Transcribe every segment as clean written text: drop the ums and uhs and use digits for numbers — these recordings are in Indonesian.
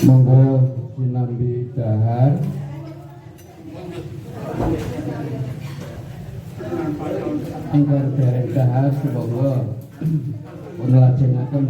Monggo sinambi dahar ingkang dereng dahar monggo pun lajengaken.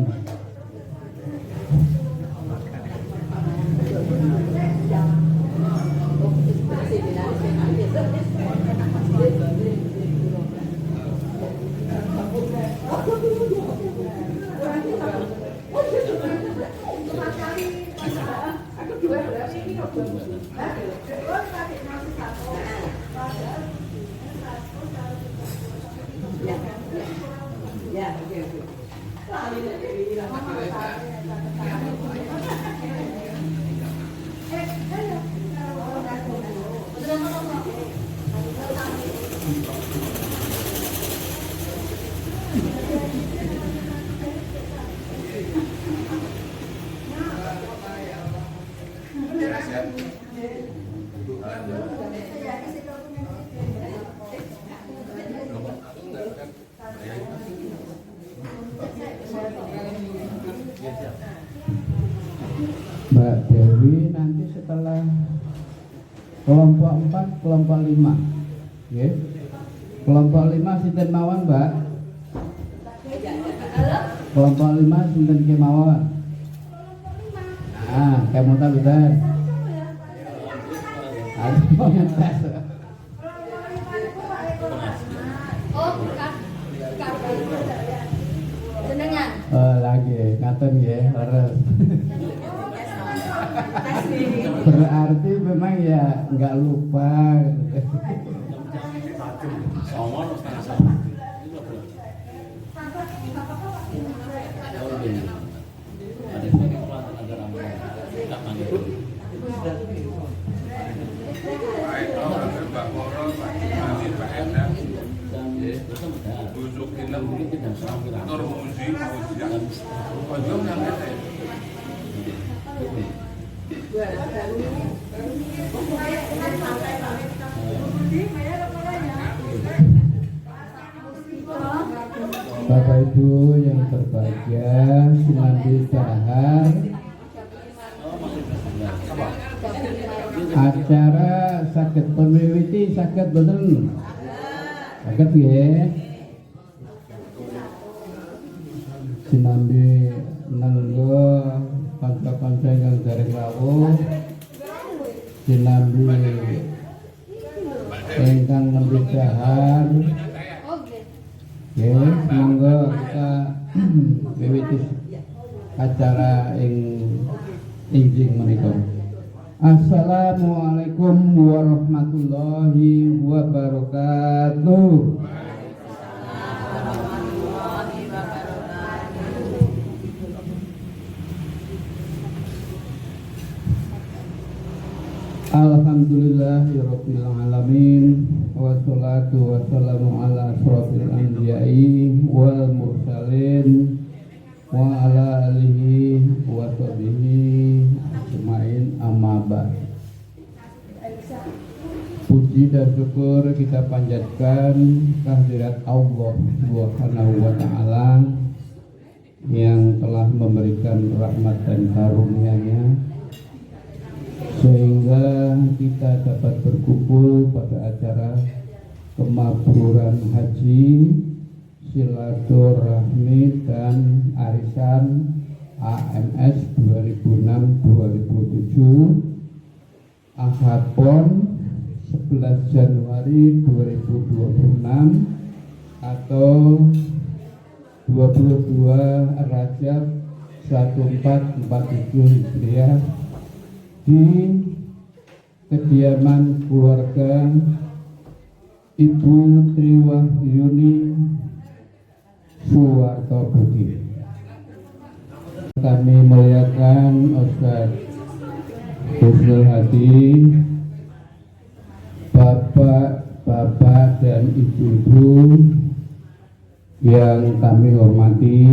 Mbak Dewi nanti setelah kelompok 4, kelompok 5 ya. Kelompok 5 sinten mawon Mbak? Kelompok 5 sinten kemawon? Nah, kamu tahu betul. Ada mau ngetes. Lagi ngaten ya, leres. Berarti memang ya nggak lupa. Bapak Ibu yang berbahagia, sinambi dahar acara saged pemiwiti saged boten? Saged nggih. Sinambi nenggo kanca-kanca ingkang dereng rawuh, sinambi ingkang nembe dahar. Ya, monggo kita miwiti acara ing injing menika. Assalamualaikum warahmatullahi wabarakatuh. Alhamdulillahirabbil alamin wassalatu wassalamu ala asyrofil anbiya'i wal mursalin wa ala alihi wa sahbihi ajmain, amma ba'd. Puji dan syukur kita panjatkan kehadirat Allah Subhanahu wa taala yang telah memberikan rahmat dan karunia-Nya sehingga kita dapat berkumpul pada acara kemakburan haji, silaturahmi dan arisan AMS 2006-2007 Ahad Pon 11 Januari 2026 atau 22 Rajab 1447 Hijriah di kediaman keluarga Ibu Triwahyuni Suwarto Budi. Kami muliakan Ustaz Husnul Hadi, bapak-bapak dan ibu-ibu yang kami hormati,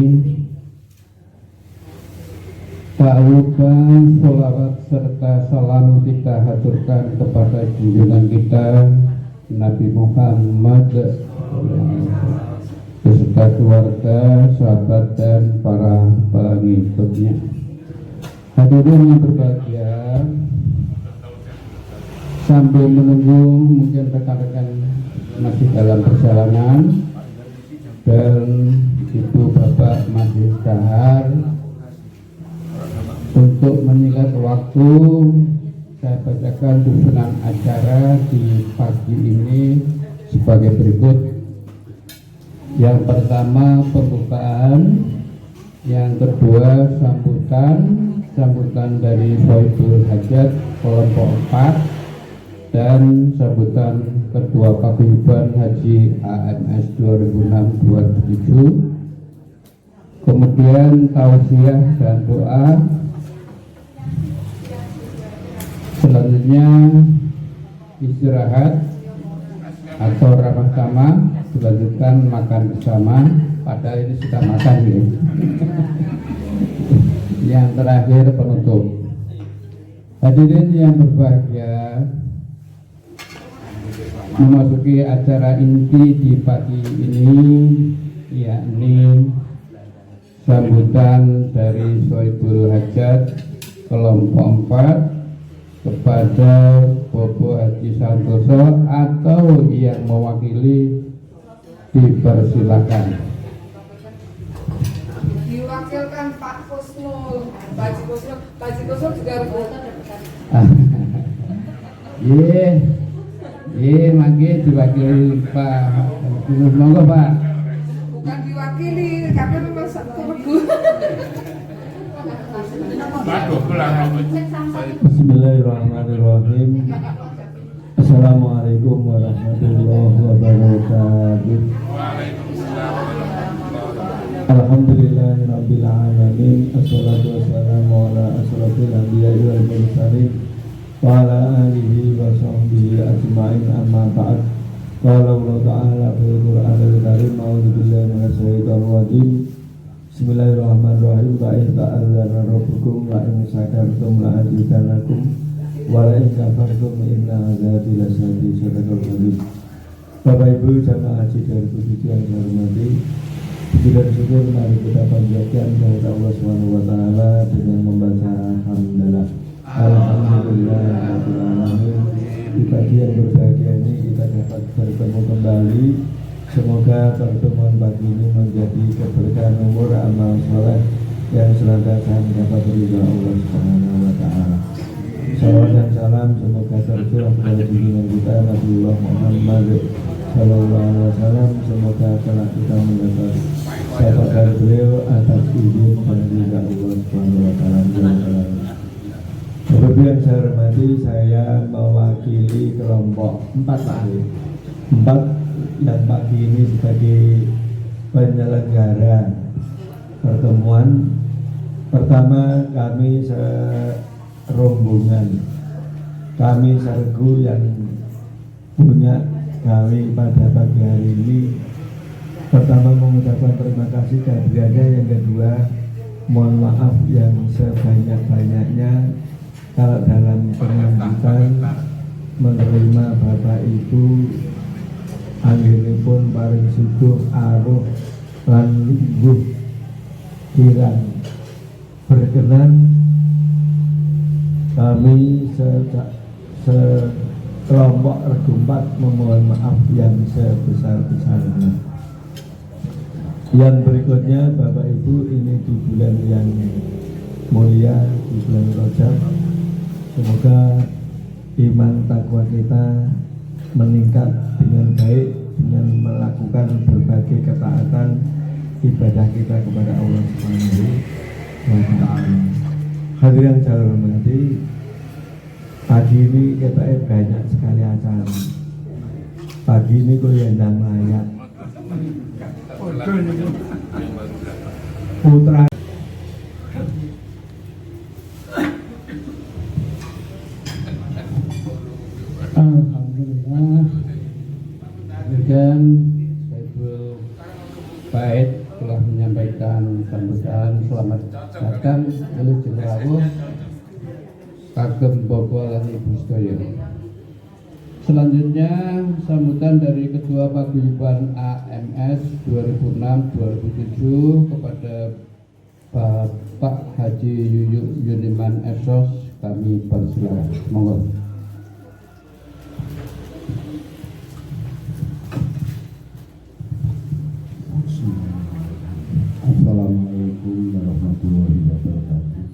Tak lupa sholawat serta salam kita haturkan kepada junjungan kita Nabi Muhammad beserta keluarga, sahabat dan para pengikutnya. Hadirin yang berbahagia, sambil menunggu mungkin rekan-rekan masih dalam perjalanan dan ibu bapak masih dahar, untuk menyingkat waktu saya bacakan susunan acara di pagi ini sebagai berikut. Yang pertama pembukaan, yang kedua sambutan dari Sohibul Hajat kelompok 4 dan sambutan Ketua Paguyuban Haji AMS 2006-2007, kemudian tausiah dan doa. Selanjutnya istirahat atau ramah tamah, dilanjutkan makan bersama. Padahal ini sudah makan ya. Yang terakhir penutup. Hadirin yang berbahagia, memasuki acara inti di pagi ini, yakni sambutan dari Sohibul Hajat kelompok 4 kepada Bobo Haji Santoso, atau yang mewakili dipersilakan. Diwakilkan Pak Kusnul, Pak Kusnul juga rebutan. Mangke diwakili Pak Kusnul, monggo Pak. Bukan diwakili, tapi memang kerebu. Bismillahirrahmanirrahim. Assalamualaikum warahmatullahi wabarakatuh. Alhamdulillahirabbil alamin. Assalatu wassalamu ala asyrofil anbiya'i wal mursalin wa ala alihi wa sahbihi ajma'in, amma ba'd. Qala Allah ta'ala fil Qur'anil karim, a'udzu billahi minasy syaithanir rajim. Bismillahirrahmanirrahim. Wa in ta'allana rabbukum wa in syakartum la azidannakum wa la in kafartum inna azabi lasyadid. Sadaqallahul azim. Bapak Ibu jamaah haji dari Puji yang saya hormati, puji dan syukur mari kita panjatkan kepada Allah Subhanahu wa taala dengan membaca hamdalah. Alhamdulillahirabbil alamin. Di pagi yang berbahagia ini kita dapat bertemu kembali. Semoga pertemuan pagi ini menjadi keberkahan umur, amal soleh yang senantiasa mendapat ridha Allah Subhanahu wa taala. Salawat dan salam semoga tercurah kepada junjungan kita Nabiullah Muhammad sallallahu alaihi wasallam. Semoga kelak kita mendapat syafaat dari beliau atas izin dan ridha Allah Subhanahu wa taala. Seperti yang saya hormati, saya mewakili kelompok 4 dan pagi ini sebagai penyelenggara pertemuan. Pertama, kami serombongan, kami sergu yang punya kami pada pagi hari ini. Pertama, mengucapkan terima kasih kehadirannya. Yang kedua, mohon maaf yang sebanyak-banyaknya kalau dalam pengambilan menerima Bapak Ibu anggenipun paring subuh aruh lan lungguh kirang berkenan kami sekelompok regu 4 memohon maaf yang sebesar-besarnya. Yang berikutnya Bapak Ibu, ini di bulan yang mulia, di bulan Rajab, semoga iman takwa kita meningkat dengan baik dengan melakukan berbagai ketaatan ibadah kita kepada Allah Subhanahu wa taala. Hadirin yang saya hormati, pagi ini kita banyak sekali acara. Pagi ini kuliah dan layak. Putra Alhamdulillah. Dan Sohibul Bait telah menyampaikan sambutan selamat datang Wilujeng Rawuh kagem Bapak lan Ibu sedaya. Selanjutnya sambutan dari Ketua Paguyuban AMS 2006-2007 kepada Bapak Haji Yuyuk Yuniman Esos, kami persilakan. Monggo. Assalamualaikum warahmatullahi wabarakatuh.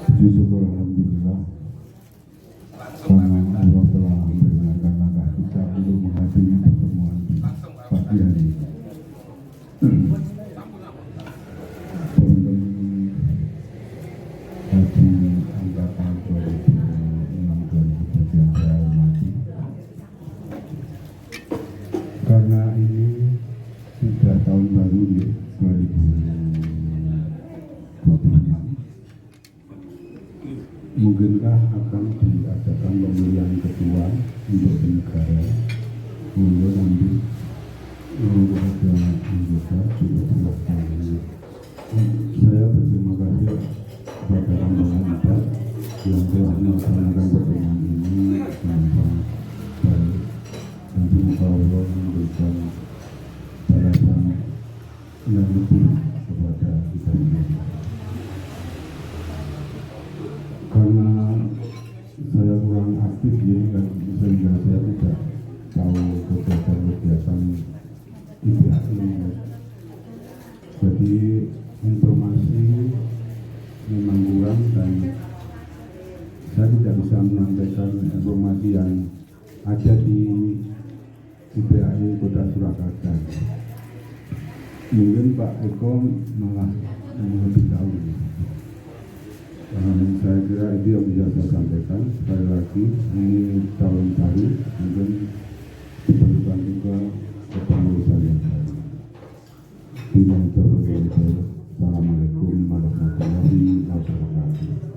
Puji syukur alhamdulillah karena Allah telah meringankan langkah kita untuk menghadiri pertemuan di pagi hari ini. Teman-teman Haji Angkatan 2006-2007 yang saya hormati, karena ini sudah tahun baru ya, 2026, mungkinkah akan diadakan pemilihan ketua untuk negara untuk nanti ada anggota juga dilaksanakan. Saya berterima kasih kepada rombongan kita yang telah melaksanakan pertemuan ini dengan sangat baik, dan semoga Allah memberikan balasan yang lebih kepada kita sendiri. Karena saya kurang aktif ya, dan sehingga saya tidak tahu kegiatan IPA ini. Jadi informasi memang kurang dan saya tidak bisa menyampaikan informasi yang ada di IPAI Kota Surakarta. Mungkin Pak Eko malah lebih tahu. Saya kira itu yang bisa saya sampaikan. Sekali lagi, ini tahun baru, mungkin diperlukan juga kepengurusan yang baru. Assalamualaikum warahmatullahi wabarakatuh.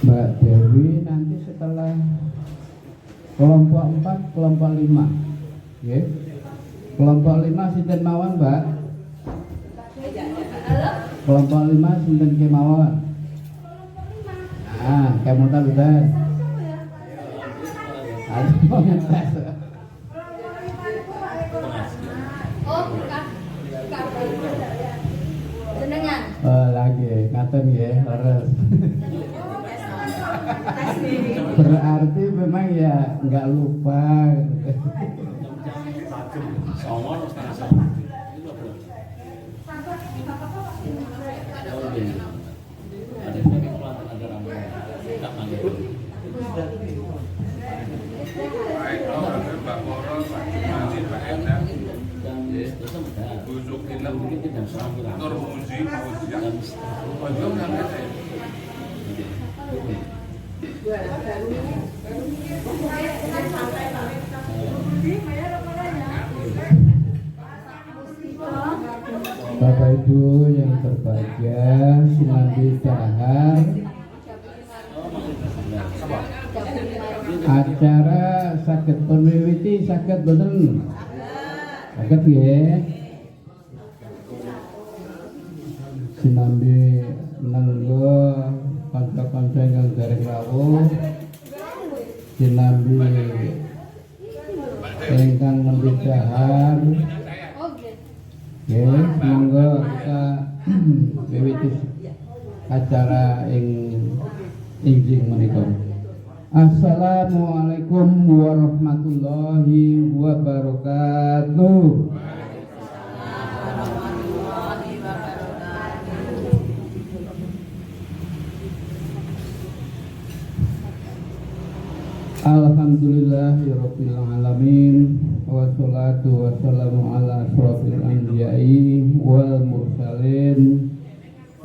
Mbak Dewi nanti setelah kelompok 4, kelompok 5 ya. Kelompok 5 sinten mawon Mbak? Kelompok 5 sinten kemawon? Ah, kamu tahu betul. Ada mau ngetes. Oh, bukan. Jenengan. Lagi ngaten ya, leres. Berarti memang ya nggak lupa. Bapak Ibu yang berbahagia, sinambi dahar acara saged pun miwiti, saged boten? Saged nggih. Sinambi nenggo kanca-kanca ingkang dereng rawuh, sinambi ingkang nembe dahar. Nggih, monggo kita miwiti acara ing injing menika. Assalamualaikum warahmatullahi wabarakatuh. Alhamdulillahirabbil alamin wassalatu wassalamu ala asyrofil anbiya'i wal mursalin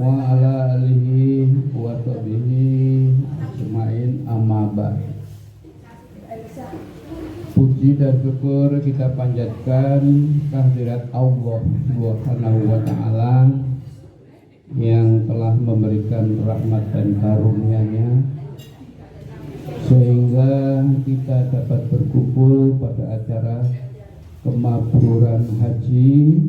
wa ala alihi wa sahbihi ajmain amma ba'd. Puji dan syukur kita panjatkan kehadirat Allah Subhanahu wa taala yang telah memberikan rahmat dan karunia-Nya sehingga kita dapat berkumpul pada acara kemakburan haji,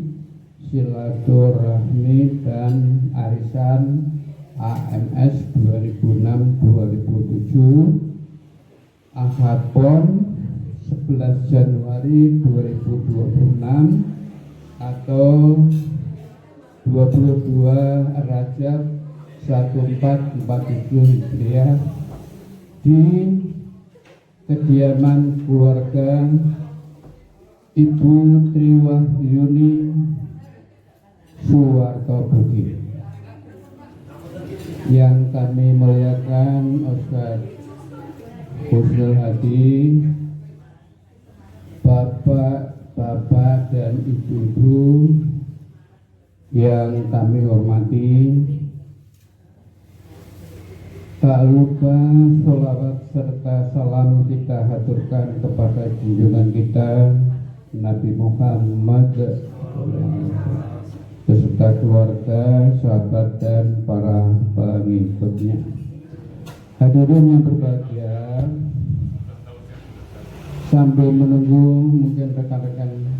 silaturahmi dan arisan AMS 2006-2007 Ahad Pon 11 Januari 2026 atau 22 Rajab 1447 Hijriah di kediaman keluarga Ibu Triwahyuni Suwarto Bugis yang kami muliakan Ustaz Husnul Hadi, bapak-bapak dan ibu-ibu yang kami hormati. Tak lupa sholawat serta salam kita haturkan kepada junjungan kita Nabi Muhammad beserta keluarga, sahabat dan para pengikutnya. Hadirin yang berbahagia, sambil menunggu mungkin rekan-rekan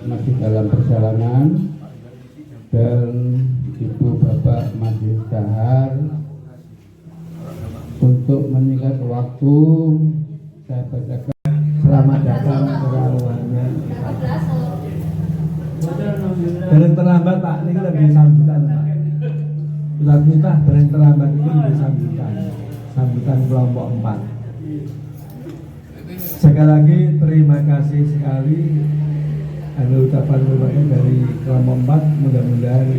masih dalam perjalanan dan ibu bapak masih dahar, untuk menyingkat waktu saya bacakan. Selamat datang semuanya. Bareng terlambat Pak, ini lebih sambutan Pak. Ustaz Miftah bareng terlambat ini lebih sambutan kelompok 4. Sekali lagi terima kasih sekali. Ada ucapan terbaik dari kelompok 4, mudah-mudahan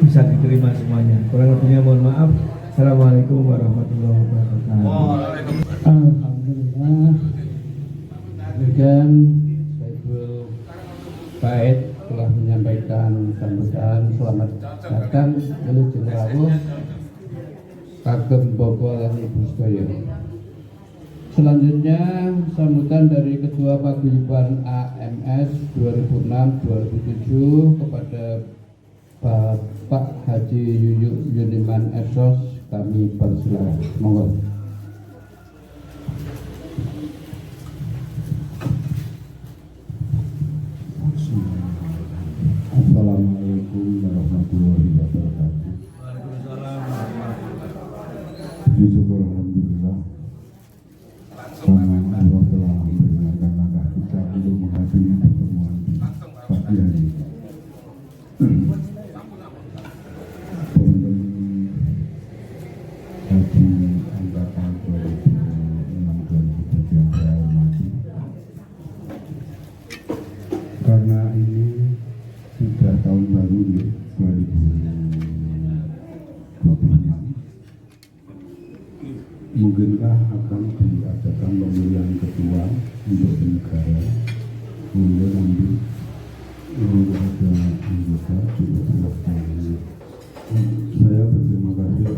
bisa diterima semuanya. Kurang lebihnya mohon maaf. Assalamualaikum warahmatullahi wabarakatuh. Alhamdulillah. Demikian Saiful Bait telah menyampaikan sambutan selamat datang menuju rawuh kagem Bapak lan Ibu sedaya. Selanjutnya sambutan dari Ketua Paguyuban AMS 2006-2007 kepada Bapak Haji Yuyuk Yuniman Esos kami persilakan. Monggo. Assalamualaikum warahmatullahi wabarakatuh. Puji syukur alhamdulillah karena Allah telah memberikan langkah kita untuk menghadiri pertemuan di pagi hari ini. Haji angkatan 2006-2007 yang saya hormati, karena ini sudah tahun baru 2026, mungkinkah akan diadakan pemilihan ketua untuk negara mulai nanti ada anggota cukup berlaku. Saya berterima kasih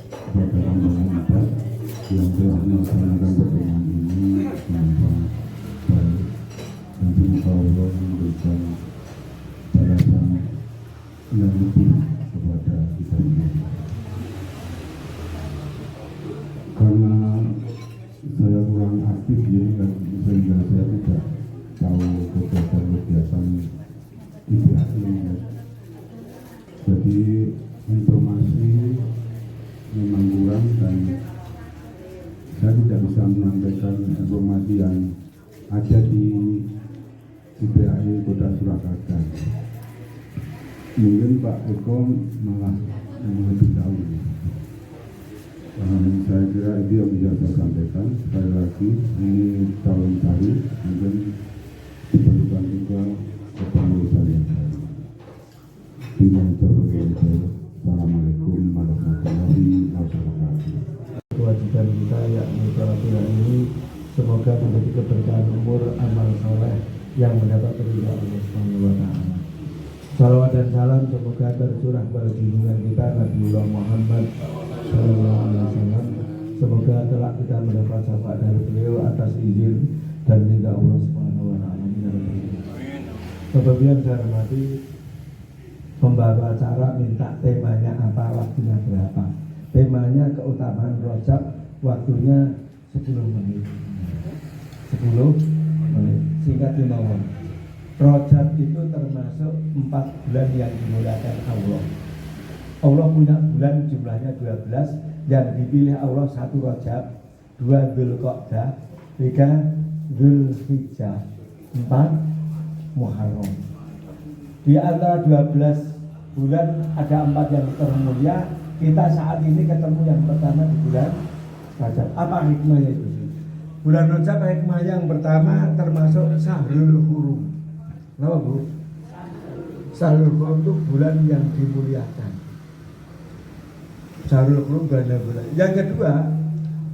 kepada rombongan 4 yang telah melaksanakan pertemuan ini dengan baik, dan semoga Allah memberikan balasan yang lebih kepada kita semua. Karena saya kurang aktif ini kan, sehingga saya tidak tahu kegiatan IPAI. Jadi informasi memang kurang dan saya tidak bisa menyampaikan informasi yang ada di IPAI Kota Surakarta. Mungkin Pak Eko malah lebih tahu. Saya kira itu yang bisa saya sampaikan. Sekali lagi, ini tahun baru, mungkin diberikan juga kepengurusan yang baru. Assalamualaikum warahmatullahi wabarakatuh. Kewajiban kita yakni peraturan ini semoga menjadi keberkahan umur amal soleh yang mendapat ridha Allah Subhanahu wa taala. Salawat dan salam semoga tercurah pada junjungan kita Nabiullah Muhammad sallallahu alaihi wasallam. Semoga telah kita mendapat syafaat dari beliau atas izin dan ridha Allah Subhanahu wa taala. Kemudian saya hormati pembawa acara minta temanya apa, waktunya berapa. Temanya keutamaan Rajab, waktunya 10 menit. 10 menit. Singkat dimawon. Rajab itu termasuk 4 bulan yang dimuliakan Allah. Allah punya bulan jumlahnya 12, yang dipilih Allah 1 Rajab, 2 Dzulqa'dah, 3 Dzulhijjah, 4 Muharram. Di antara 12 bulan ada 4 yang termulia. Kita saat ini ketemu yang pertama di bulan Rajab. Apa hikmahnya itu? Bulan Rajab hikmah yang pertama termasuk Syahrul Hurum. Kenapa Bu? Syahrul Hurum itu bulan yang dimuliakan. Syahrul Hurum bulan. Yang kedua,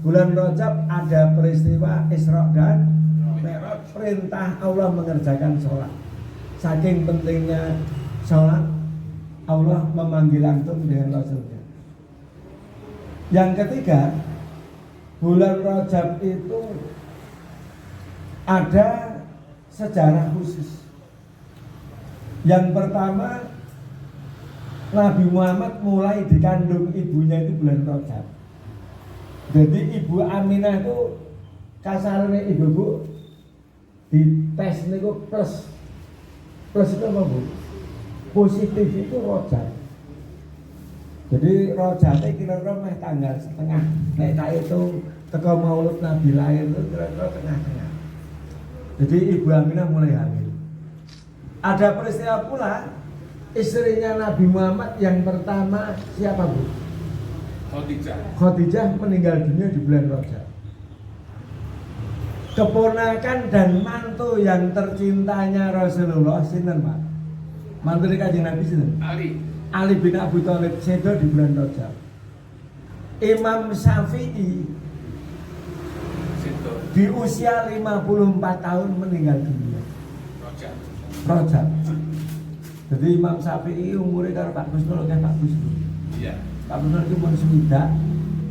bulan Rajab ada peristiwa Isra dan Mi'raj, perintah Allah mengerjakan sholat. Saking pentingnya sholat, Allah memanggil langsung dengan Rasulnya. Yang ketiga, bulan Rajab itu ada sejarah khusus. Yang pertama, Nabi Muhammad mulai dikandung ibunya itu bulan Rajab. Jadi Ibu Aminah itu kasarnya ibu-ibu di tes niku plus itu apa Bu? Positif itu Rajab. Jadi Rajab kira-kira meh tanggal setengah. Nek tak itu teko maulud Nabi lahir itu kira-kira tengah-tengah. Jadi Ibu Aminah mulai hamil. Ada peristiwa pula istrinya Nabi Muhammad yang pertama siapa Bu? Khadijah meninggal dunia di bulan Rajab. Keponakan dan mantu yang tercintanya Rasulullah sinten Pak? Mantu Kanjeng Nabi sinten? Ali bin Abi Thalib sedo di bulan Rajab. Imam Syafi'i di usia 54 tahun meninggal dunia. Rajab. Jadi Imam Syafi'i umurnya karo Pak Gusnul kan Pak Gusnul. Iya. Pak Gusnul itu mun sewidak.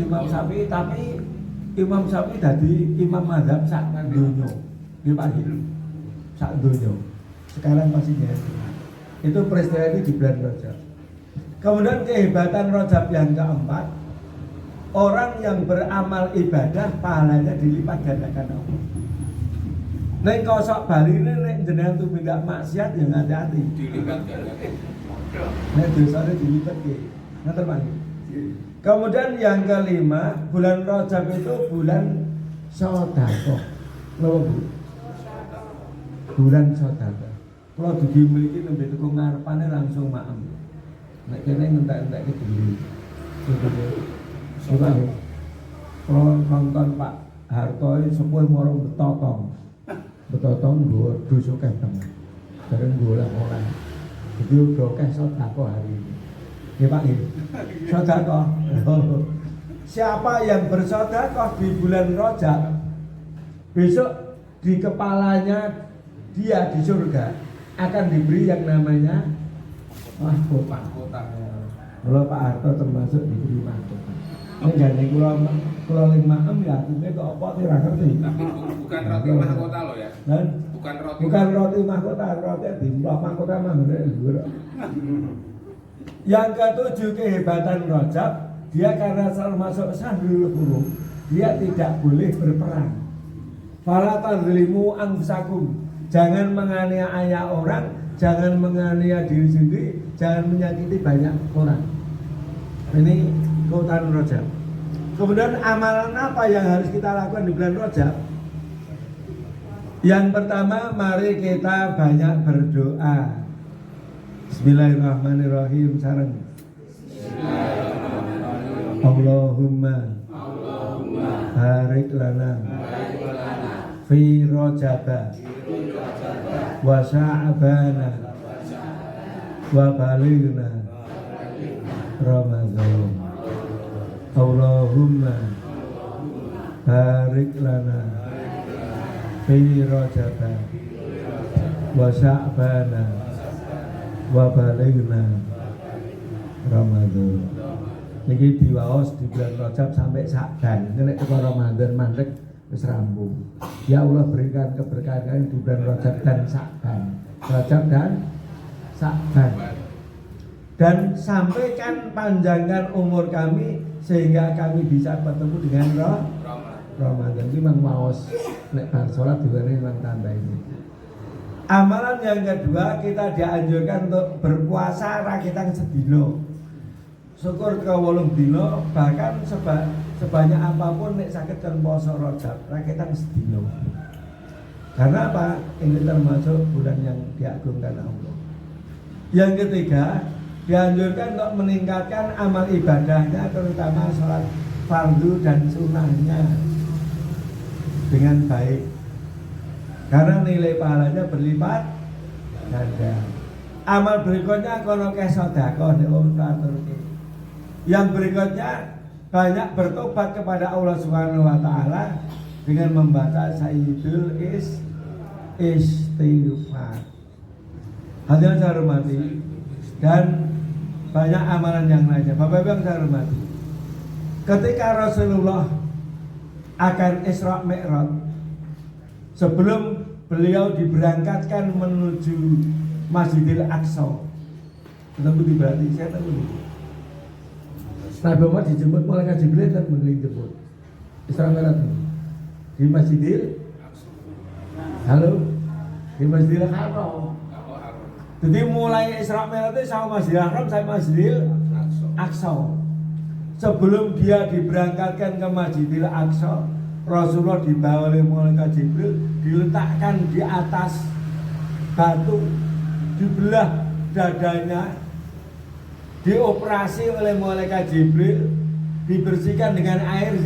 Imam Syafi'i tapi Imam Syafi'i dadi imam mazhab sak donya. Nggih Pak Gil. Sak donya. Sekarang masih jadi. Itu peristiwa ini di bulan Rajab. Kemudian kehebatan Rajab yang keempat, orang yang beramal ibadah pahalanya dilipat gandakan Allah. Nek kosok bali nek jenengan tumindak maksiat ya hati-hati. Dilipat gandakan. Nek dosane dilipat nggih. Ngoten Pak. Kemudian yang kelima, bulan Rajab itu bulan sedekah. Napa Bu? Bulan sedekah. Kalau dugi mriki nembe tuku ngarepane langsung maem. Nek kene ngentek-entek ke dhewe. Coba ya. Kalau nonton Pak Harto sepuh moro betotong. Betotong nggo dosa keteng. Bareng golek ora. Jadi udah akeh sedekah hari ini. Ya Pak ya. Sedekah. Siapa yang bersedekah di bulan Rajab, besok di kepalanya dia di surga akan diberi yang namanya mahkota. Kalau Pak Harto termasuk diberi mahkota. Ini gandeng kalau 5M ya artinya kok apa tidak ngerti. Tapi bukan roti mahkota loh ya. Dan Bukan roti mahkota, roti dimplok mahkota mah bener. Yang ketujuh kehebatan Rajab, dia karena termasuk Syahrul Hurum, dia tidak boleh berperang. Fala tadzlimu anfusakum. Jangan menganiaya orang, jangan menganiaya diri sendiri, jangan menyakiti banyak orang. Ini keutamaan Rajab. Kemudian amalan apa yang harus kita lakukan di bulan Rajab? Yang pertama, mari kita banyak berdoa. Bismillahirrahmanirrahim. Sareng. Allahumma barik lana fi Rajab wa Sya'bana wa balighna Ramadan. Allahumma barik lana fi Rajab wa Sya'bana wa balighna Ramadan. Niki diwaos di bulan Rajab sampai Sya'ban. Nek teko Ramadan mandek wis rampung. Ya Allah, berikan keberkahan di bulan Rajab dan Sya'ban. Rajab dan Sya'ban. Dan sampaikan panjangkan umur kami sehingga kami bisa bertemu dengan Ramadan. Ini memang waos nek bar salat diwenehi memang tambah ini. Amalan yang kedua, kita dianjurkan untuk berpuasa rakitan sedino. Syukur ke 8 dino, bahkan sebanyak apapun nek sakit kan poso Rajab rakitan sedino. Karena apa? Ini termasuk bulan yang diagungkan Allah. Yang ketiga, dianjurkan untuk meningkatkan amal ibadahnya, terutama sholat fardu dan sunnahnya dengan baik. Karena nilai pahalanya berlipat ganda. Amal berikutnya kono ke sedekah nek. Yang berikutnya banyak bertobat kepada Allah Subhanahu wa taala dengan membaca Sayyidul Istighfar. Hadirin saya hormati, dan banyak amalan yang lainnya. Bapak Ibu yang saya hormati, ketika Rasulullah akan Isra Mi'raj, sebelum beliau diberangkatkan menuju Masjidil Aqsa, tentu berarti saya tahu Nabi Muhammad dijemput malaikat Jibril dan menjemput Isra Mi'raj di Masjidil di Masjidil Haram. Jadi mulai Isra Mi'raj itu sama Masjidil Haram sampai Masjidil Aqsa. Sebelum dia diberangkatkan ke Masjidil Aqsa, Rasulullah dibawa oleh malaikat Jibril, diletakkan di atas batu, dibelah dadanya, dioperasi oleh malaikat Jibril, dibersihkan dengan air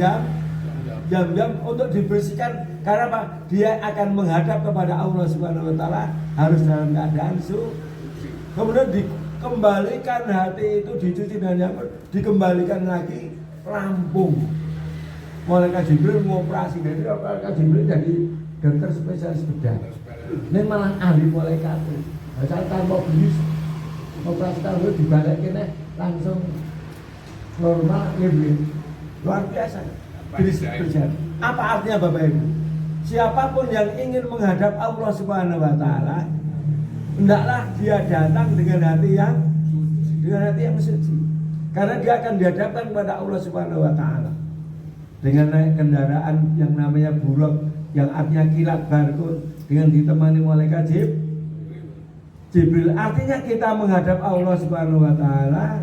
jam-jam untuk dibersihkan. Karena apa? Dia akan menghadap kepada Allah Subhanahu wa taala, harus dalam keadaan suci. Kemudian dikembalikan hati itu, dicuci dengan jamur, dikembalikan lagi rampung. Malaikat Jibril mengoperasi. Jadi malaikat Jibril jadi dokter spesialis bedah. Ini malah ahli malaikat. Asal tanpa bius operasi tahu dibalikin langsung normal, luar biasa. Berjalan. Apa artinya Bapak Ibu? Siapapun yang ingin menghadap Allah Subhanahu wa taala, hendaklah dia datang dengan hati yang suci. Karena dia akan dihadapkan kepada Allah Subhanahu wa taala dengan naik kendaraan yang namanya buruk, yang artinya kilat barkun, dengan ditemani malaikat Jibril. Artinya kita menghadap Allah Subhanahu wa taala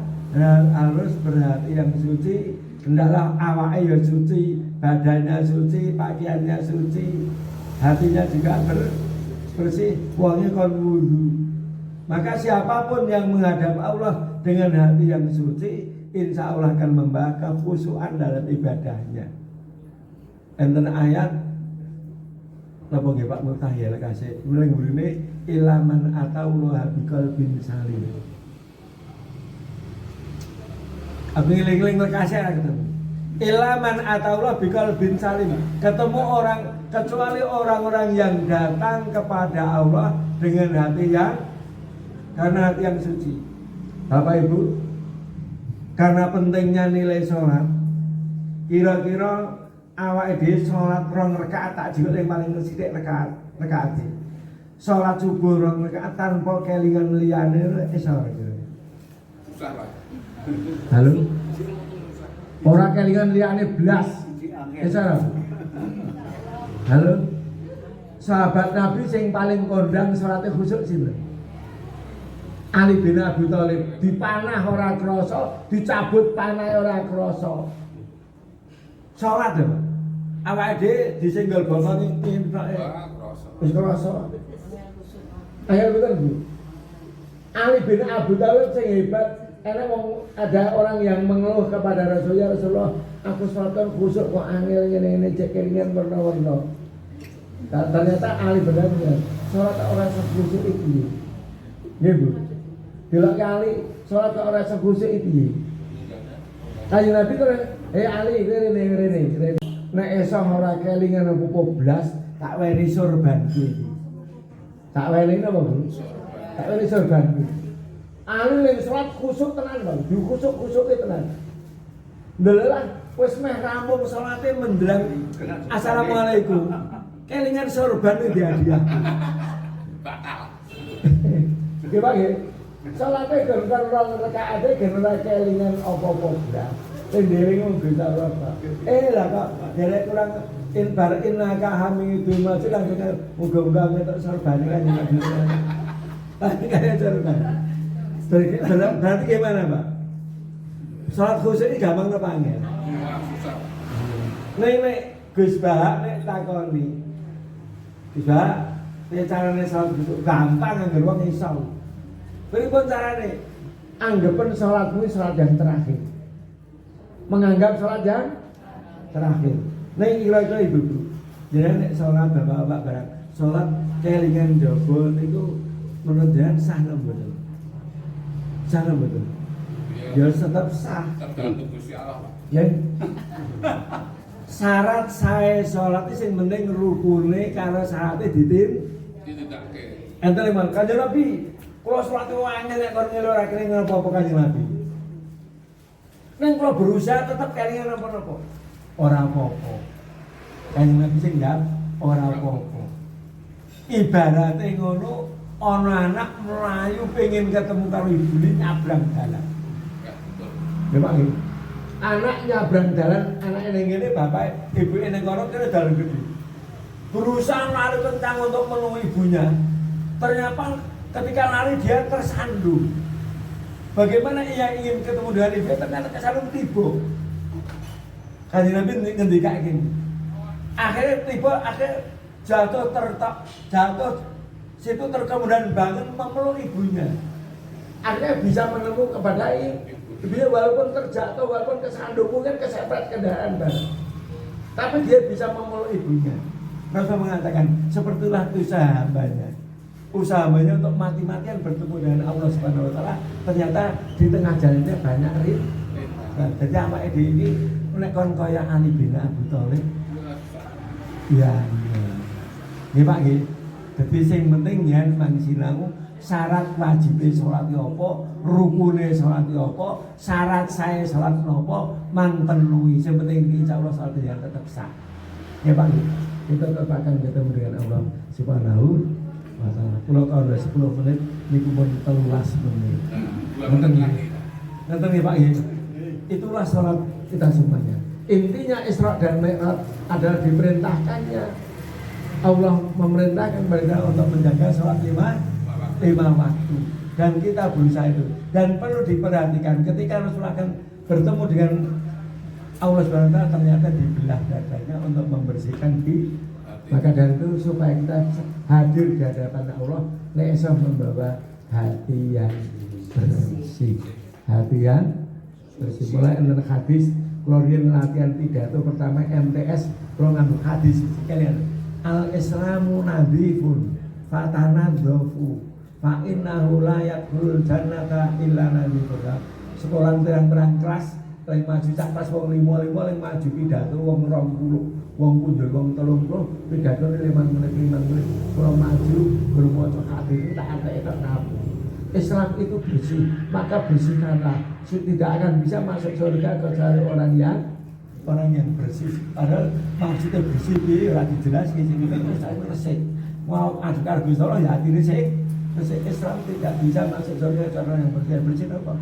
harus berhati yang suci. Hendaklah awaknya suci, badannya suci, pakaiannya suci, hatinya juga bersih, uangnya kon wudu. Maka siapapun yang menghadap Allah dengan hati yang suci, insya Allah akan membawa kekhusyuan dalam ibadahnya. Enten ayat apa nggih Pak Muftah ya kasih mulai ngurine ilaman ataullah biqalbin salim. Aku ngiling-ngiling kasih ra ketemu. Ilaman ataullah biqalbin salim. Ketemu orang, kecuali orang-orang yang datang kepada Allah dengan hati yang suci. Bapak Ibu, karena pentingnya nilai sholat, kira-kira awake dhewe sholat 2 rakaat tak jiwa yang paling sithik rakaat. Sholat subuh 2 rakaat tanpa kelingan liyane iso ora kira. Susah Pak. Halo. Ora kelingan liyane blas. Iso ora? Halo. Sahabat Nabi sing paling kondang salate khusyuk sinten? Ali bin Abi Thalib, dipanah ora krasa, dicabut panah ora krasa. Salat lho. Awake dhewe disenggol bongkong iki wis krasa. Ayo betul Bu. Ali bin Abi Thalib sing hebat, ada orang yang mengeluh kepada Rasulullah, aku sholat kan khusuk kok angel ngene cek kelingan warna-warna. Ternyata ahli benar sholat orang sekhusuk itu. Nggih Bu. Delok kali sholat orang sekhusuk itu. Kanjeng Nabi kok Ali rene. Nek esok ora kelingan apa blas tak weni sorban iki. Tak weni napa Bu? Tak weni sorban iki. Ali ning sholat khusuk tenan Bang, dikhusuk-khusuke tenan. Ndelah wis meh rampung salate menjelang assalamualaikum. Kelingan sorban iki hadiah. Batal. Nggih Pak nggih. Salate gen rong rakaate gen ora kelingan apa-apa blas. Sing dhewe ngombe ora Pak. Lah kok derek kurang inaka hamidu masih langsung muga-muga ngetok sorbane kan Nabi. Tapi kayak sorban. Berarti gimana Pak? Salat khusyuk ini gampang apa angel? Susah. Nek Gus Bahak nek takoni. Gus Bahak nek carane salat khusyuk gampang anggar wong iso. Pripun carane? Anggapan salatmu salat yang terakhir. Menganggap salat yang terakhir. Nek kira-kira Ibu. Jadi nek salat bapak-bapak barang salat kelingan jaba niku menurut jenengan sah napa mboten? Sah napa mboten? Ya tetap sah. Tergantung Gusti Allah, Pak. Ya. Syarat sae salat iki sing penting rukune karo syaraté Ditindakake. enten lima Kanjeng Nabi. Kula salat ku angel nek kon ngelo ora kelingan apa-apa Kanjeng Nabi. Ning kula berusaha tetep kelingan apa-apa. Ora apa-apa. Kanjeng Nabi sing jawab ora apa-apa. Ibarate ngono ana anak mlayu pengen ketemu karo ibune nyabrang dalan. Ya, betul. Memang ini. Anak nyabrang dalan, anak yang ini bapak, ibu ini kono kira dalan gede. Berusaha lari kencang untuk menemui ibunya. Ternyata ketika lari dia tersandung. Bagaimana ia ingin ketemu dengan ibu, ternyata kesandung tiba. Kanjeng Nabi ngendika gini. Akhirnya tiba, akhirnya jatuh situ kemudian bangun memeluk ibunya. Akhirnya bisa menemukan kepada ibunya walaupun terjatuh, walaupun kesandung, mungkin kesepet kendaraan barang. Tapi dia bisa memeluk ibunya. Rasul mengatakan, sepertilah usaha hambanya. Usaha hambanya untuk mati-matian bertemu dengan Allah Subhanahu Wa Taala. Ternyata di tengah jalannya banyak rit. Nah, jadi apa ini nek kon kaya Ali bin Abi Thalib. Iya. Nggih Pak nggih. Dadi sing penting yen mang sinau syarat wajibe salat apa, rukune salat apa, syarat sae salat napa mang penuhi. Sing penting insyaallah salat yang tetap sah. Ya Pak nggih. Kita tetap akan ketemu dengan Allah Subhanahu wa taala. Kalau ada 10 menit niku pun 13 menit. Ngoten nggih. Ngoten nggih Pak nggih. Itulah salat kita semuanya. Intinya Isra dan Mi'raj adalah diperintahkannya Allah memerintahkan mereka untuk menjaga sholat lima waktu dan kita berusaha itu dan perlu diperhatikan ketika Rasulullah akan bertemu dengan Allah SWT ternyata dibelah dadanya untuk membersihkan di maka dari itu supaya kita hadir di hadapan Allah esok membawa hati yang bersih mulai enten hadis kalau latihan pidato pertama MTS kalau ngambil hadis kalian al-islamu nadhifun fatanadzafu fa innahu la yadkhulul jannata illa nadhifun. Sekolah terang-terang kelas lagi maju cak pas wong 5 lagi maju pidato wong 20 wong punjul wong 30 pidato 5 menit kalau maju bermaca hadis tak ada etok nabu. Islam itu bersih, maka bersihkanlah. Tidak akan bisa masuk surga kecuali orang yang bersih. Padahal maksudnya bersih ini lagi jelas gini saya resik. Mau adukar Gusti Allah ya hati resik. Resik Islam tidak bisa masuk surga karena yang bersih apa?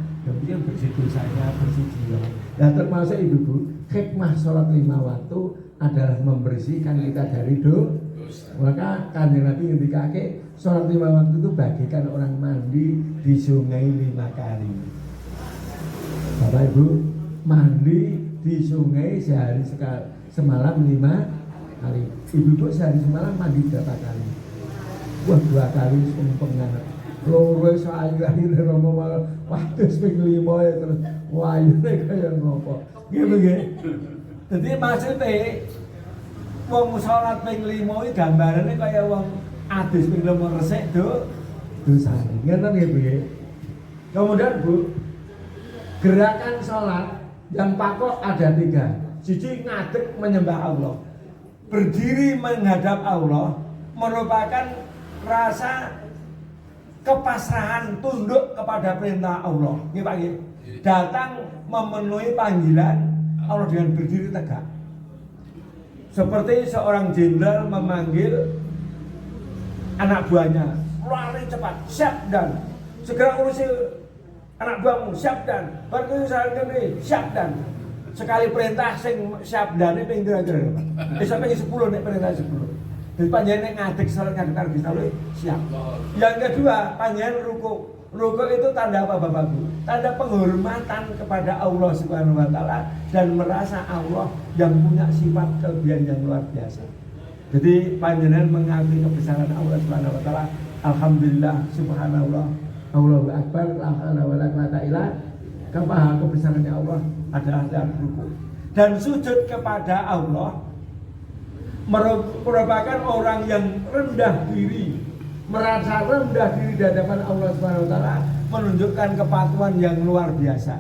Yang bersih dosanya, bersih jiwa. Dan termasuk ibu-ibu, hikmah sholat 5 waktu adalah membersihkan kita dari dosa. Maka Kanjeng Nabi ngendikake sholat 5 waktu itu bagikan orang mandi di sungai 5 kali. Bapak Ibu mandi di sungai sehari semalam 5 kali. Ibu-ibu sehari semalam mandi berapa kali? Wah 2 kali sempeng anak. Loro wis ayu-ayu Romo waduh ping 5 ya terus wayune kaya ngopo. Nggih nggih. Dadi maksude wong salat ping 5 iki gambarane kaya wong adus ping 5 resik dosane. Ngeten nggih Bu. Kemudian Bu, gerakan sholat yang pokok ada 3. Siji ngadeg menyembah Allah. Berdiri menghadap Allah merupakan rasa kepasrahan tunduk kepada perintah Allah. Nggih Pak nggih. Datang memenuhi panggilan Allah dengan berdiri tegak. Seperti seorang jenderal memanggil anak buahnya, lari cepat, siap dan segera urusi anak buahmu, siap dan baru siap dan sekali perintah sing siap dan ini ping kira-kira sampai 10 nek perintah 10. Jadi panjenengan ngadeg salat ngadeg bisa siap. Yang kedua, panjenengan ruku. Ruku itu tanda apa Bapak Bu? Tanda penghormatan kepada Allah Subhanahu wa taala dan merasa Allah yang punya sifat kelebihan yang luar biasa. Jadi panjenengan mengakui kebesaran Allah Subhanahu wa taala. Alhamdulillah, subhanallah, Allahu akbar, la haula wala quwata illa billah. Kebesarannya Allah adalah dalam ruku. Dan sujud kepada Allah merupakan orang yang rendah diri, merasa rendah diri di hadapan Allah Subhanahu wa taala, menunjukkan kepatuhan yang luar biasa.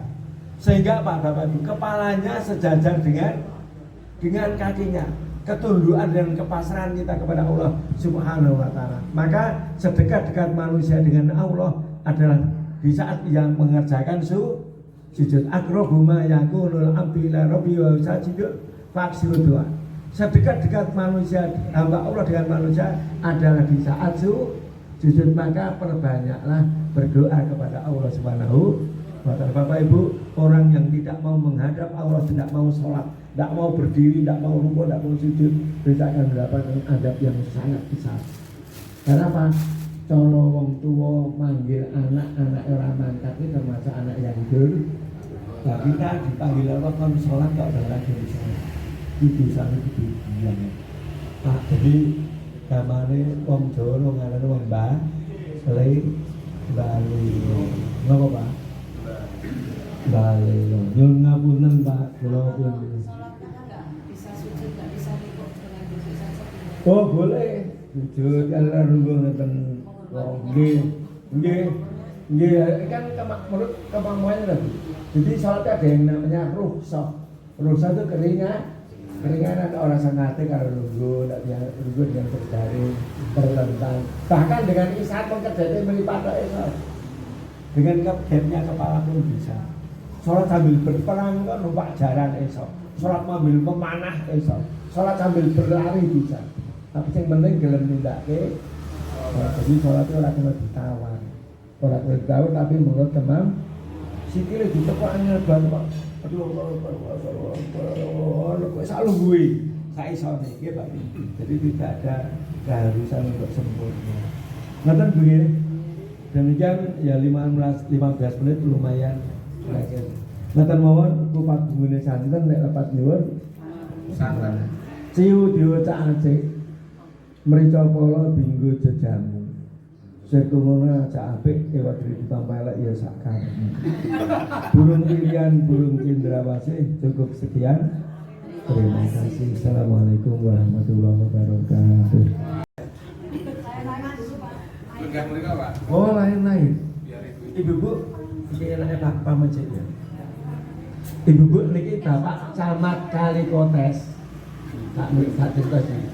Sehingga Bapak Ibu, kepalanya sejajar dengan kakinya. Ketundukan dan kepasrahan kita kepada Allah Subhanahu wa taala. Maka sedekat-dekat manusia dengan Allah adalah di saat yang mengerjakan sujud. Aqrabu ma yakunul abdu ila rabbi wa sajidun faksiru doa. Sedekat-dekat manusia hamba Allah dengan manusia adalah di saat sujud, maka perbanyaklah berdoa kepada Allah Subhanahu wa taala. Bapak Ibu, orang yang tidak mau menghadap Allah, tidak mau sholat, tidak mau berdiri, tidak mau rukuk, tidak mau sujud, bisa akan mendapatkan adab yang sangat besar. Karena apa? Cara wong tua manggil anak orang mantap itu termasuk anak yang dulu. Nah, kita dipanggil Allah kan sholat kok udah lagi di sana. Itu sana itu diam. Nah, jadi kamane wong Jawa ngarane wong Mbah, selain Bali. Napa Pak? Bali. Nyuwun ngapunten Pak, kula pun. Bisa sujud, nggak bisa rukuk dengan duduk saja. Oh boleh, sujud kalau rukuk ngeten. Nggih, kan menurut kemampuannya tadi. Jadi sholat ada yang namanya rukhsah. Rukhsah itu keringanan orang sangat kalau rukuk, tidak bisa rukuk dengan berbaring, terlentang. Bahkan dengan isyarat mengkerjakan melipat esok. Dengan kepetnya kepala pun bisa. Sholat sambil berperang kan numpak jaran esok. Sholat sambil memanah esok. Sholat sambil berlari bisa. Tapi yang penting gelem nindakake. Jadi sholat itu orang kena ditawar. Orang kena ditawar tapi menurut kemam sikile ditepaknya banget. Aduh, selalu gue saya isone nggih Pak. Jadi tidak ada keharusan untuk sempurna. Ngoten begini. Demikian ya 15 menit lumayan terakhir. Ngoten mawon kupat bumune santen nek lepat nyuwun santen. Ciu diwaca acik. Merica pala dinggo jejamu. Setununa cak apik ewat ditambah elek ya sak karepmu. Burung pilihan burung cendrawasih cukup sekian. Terima kasih. Assalamualaikum warahmatullahi wabarakatuh. Enggak mereka Pak. Oh lain-lain. Biar Ibu Bu, iki enake Pak Pamecik ya. Ibu Bu niki Bapak Camat Kalikotes. Tak cerita sih.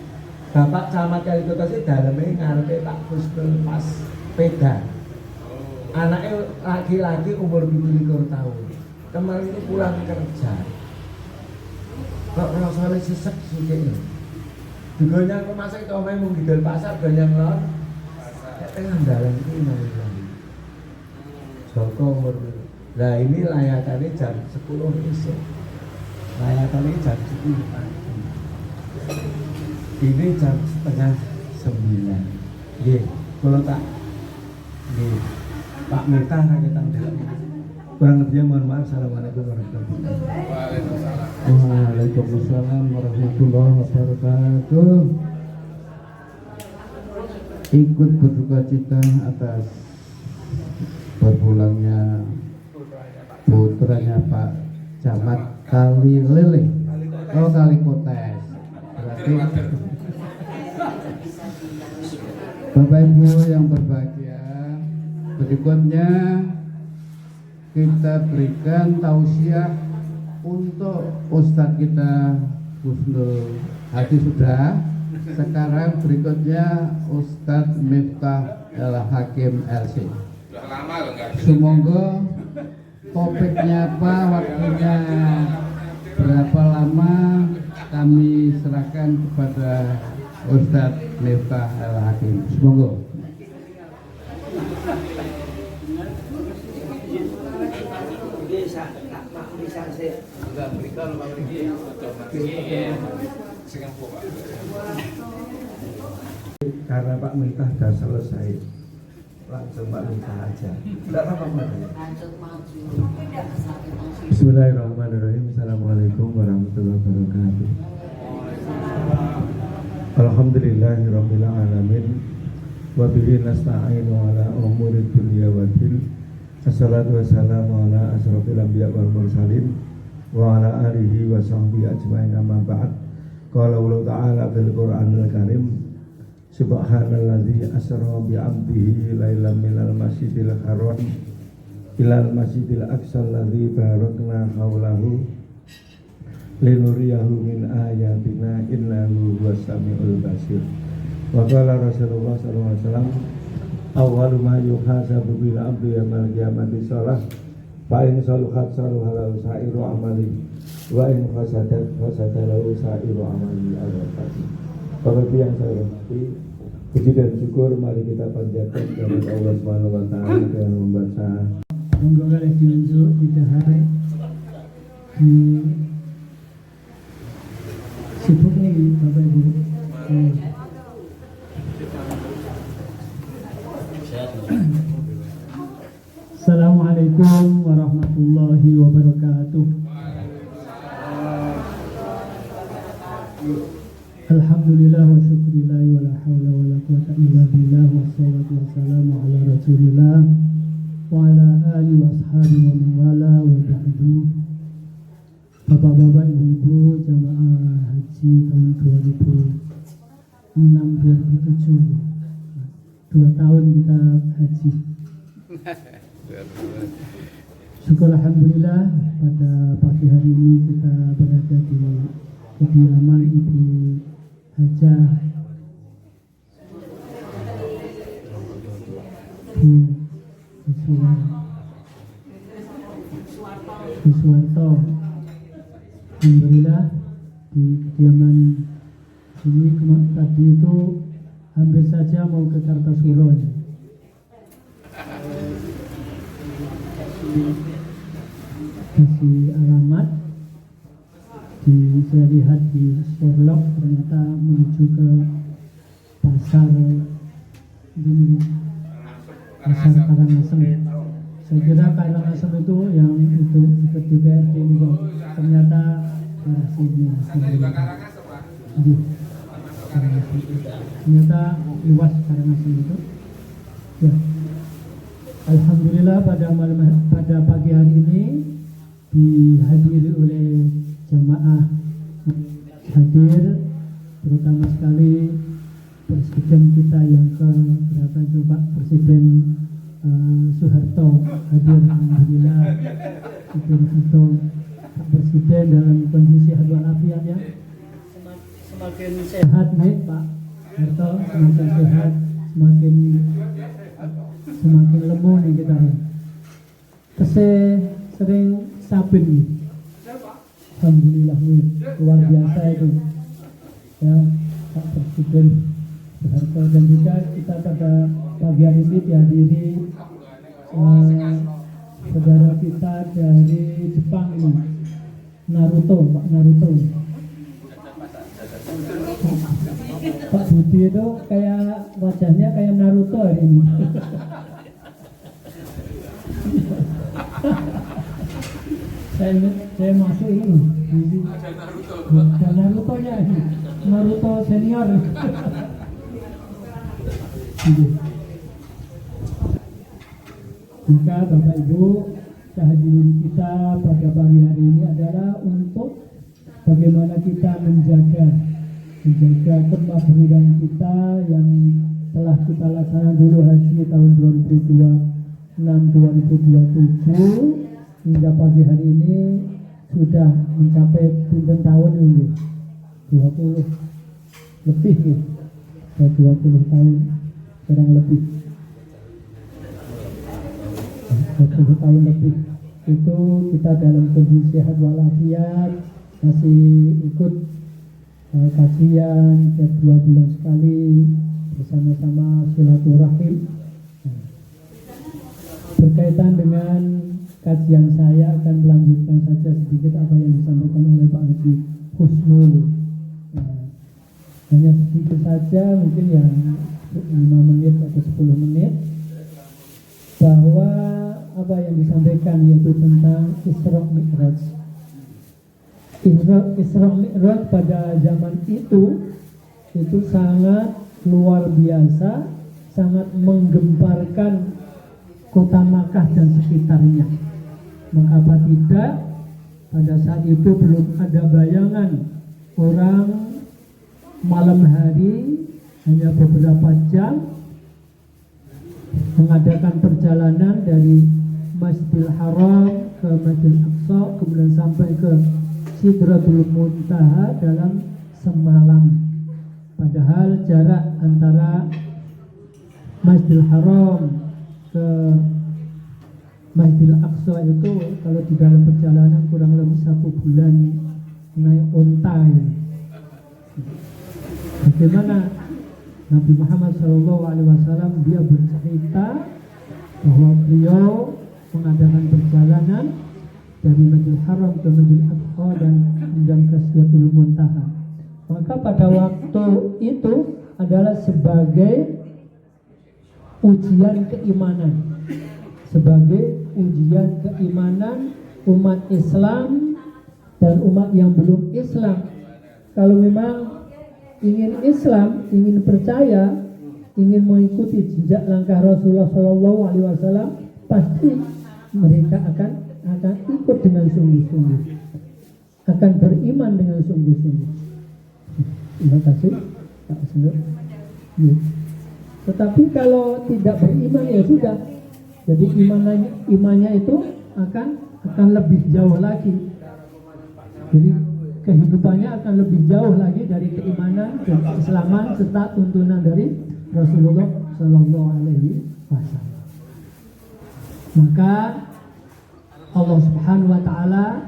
Bapak Camat Kalikotes iki daleme ngarepe Pak Kusnul pas peda. Anaknya laki-laki umur 17 tahun. Kemarin itu pulang kerja. Kok rasanya sesek sikit. Dugonya ke masak itu omeh mung didol pasar ganyang lor. Tengah dalan iki mari. Joko umur. Nah ini layakannya jam 10 esok. Layakannya jam 10 pagi. Ini jam setengah 9. Nggih, kula tak nggih. Pak Mirta kita ndelok. Kurang lebihnya mohon maaf. Assalamualaikum warahmatullahi wabarakatuh. Waalaikumsalam. Waalaikumsalam warahmatullahi wabarakatuh. Ikut berduka cita atas berpulangnya putranya Pak Camat Kali Lele, Kali Kotes. Berarti Bapak Ibu yang berbahagia, berikutnya kita berikan tausiah untuk Ustadz kita Husnul Hadi sudah. Sekarang berikutnya Ustadz Miftah El Hakim LC. Udah lama loh nggak gitu. Semoga topiknya apa, waktunya berapa lama, kami serahkan kepada Ustadz Miftah El Hakim. Semoga. Karena Pak Miftah sudah selesai, langsung Pak Miftah aja. Tidak apa-apa. Bismillahirrahmanirrahim. Assalamualaikum warahmatullahi wabarakatuh. Alhamdulillahirabbil alamin. Wa bihi nasta'inu ala umuri dunya waddin. Assalatu wassalamu ala asrofil anbiya wal mursalin wa ala alihi wa sahbihi ajma'in, amma ba'd. Qala Allah ta'ala fil Qur'anil Karim, subhanalladzi asra bi 'abdihi lailan minal masjidil haram ilal masjidil aqsa alladzi barakna haulahu linuriyahu min ayatina innahu huwas samiul basir. Wa qala Rasulullah sallallahu alaihi wasallam, awwalu ma yuhasabu bil 'abdi yaumil qiyamati shalah fa in saluhat saluha lahu sa'iru amali wa in fasadat fasada lahu sa'iru amali. Bapak Ibu yang saya hormati, puji dan syukur mari kita panjatkan kepada Allah Subhanahu wa taala dengan membaca monggo kalih diunjuk didhahar di sibuk nih Bapak Ibu. Assalamualaikum warahmatullahi wabarakatuh. Alhamdulillah wa syukurillah wa la hawla wa la quwata illa billah wa salatu wa salamu ala rasulillah wa ala alihi wa ashabihi wa man wala wa ba'du. Bapak-bapak, ibu-ibu jamaah haji tahun 2006-2007, 2 tahun kita haji. Syukur alhamdulillah pada pagi hari ini kita berada di kediaman Ibu Hajah Bu Suwarto. Alhamdulillah di kediaman ini tadi itu hampir saja mau ke Kartosuro. Kasih alamat saya lihat di Sherlock, ternyata menuju ke pasar ini, pasar Karangasem. Saya kira Karangasem itu yang itu dekat DPRD ini, ternyata arah sini. Ternyata luas Karangasem itu. Ya. Alhamdulillah pada pagi hari ini dihadiri oleh jamaah hadir, terutama sekali Presiden kita yang berapa itu Pak Presiden Soeharto hadir. Alhamdulillah Soeharto Pak Presiden dalam kondisi sehat walafiat ya, semakin sehat nih Pak Soeharto, semakin sehat, semakin lemu nih kita ya. Sering sabun nih. Alhamdulillah luar biasa itu ya Pak Presiden Soeharto. Dan juga kita pada pagi hari ini dihadiri saudara kita dari Jepang ini, Naruto, Pak Naruto. Pak Budi itu kayak wajahnya kayak Naruto hari ini. saya masuk ini ada Naruto-nya ini, Naruto senior. Maka Bapak Ibu, kehadiran kita pada pagi hari ini adalah untuk bagaimana kita menjaga kemakmuran kita yang telah kita laksanakan dulu haji tahun 2026-2027 hingga pagi hari ini sudah mencapai pinten tahun ini 20 lebih nih, 20 tahun kurang lebih 20 tahun lebih itu kita dalam kondisi sehat walafiat, masih ikut kajian setiap 2 bulan sekali bersama-sama silaturahim. Berkaitan dengan kajian saya akan melanjutkan saja sedikit apa yang disampaikan oleh Pak Haji Husnul. Hanya sedikit saja, mungkin ya 5 menit atau 10 menit, bahwa apa yang disampaikan yaitu tentang Isra Mi'raj. Isra Mi'raj pada zaman itu sangat luar biasa, sangat menggemparkan kota Makkah dan sekitarnya. Mengapa tidak? Pada saat itu belum ada bayangan orang malam hari hanya beberapa jam mengadakan perjalanan dari Masjidil Haram ke Masjidil Aqsa, kemudian sampai ke Sidratul Muntaha dalam semalam. Padahal jarak antara Masjidil Haram ke Masjidil Aqsa itu kalau di dalam perjalanan kurang lebih 1 bulan naik onta. Bagaimana Nabi Muhammad SAW dia bercerita bahwa beliau mengadakan perjalanan dari Masjidil Haram ke Masjidil Aqsa dan ke Sidratul Muntaha. Maka pada waktu itu adalah sebagai ujian keimanan, umat Islam dan umat yang belum Islam. Kalau memang ingin Islam, ingin percaya, ingin mengikuti jejak langkah Rasulullah SAW, pasti mereka akan ikut dengan sungguh-sungguh, akan beriman dengan sungguh-sungguh. Terima kasih Pak Senur. Tetapi kalau tidak beriman ya sudah, jadi imannya itu akan lebih jauh lagi. Jadi kehidupannya akan lebih jauh lagi dari keimanan dan keislaman serta tuntunan dari Rasulullah Shallallahu Alaihi Wasallam. Maka Allah Subhanahu Wa Taala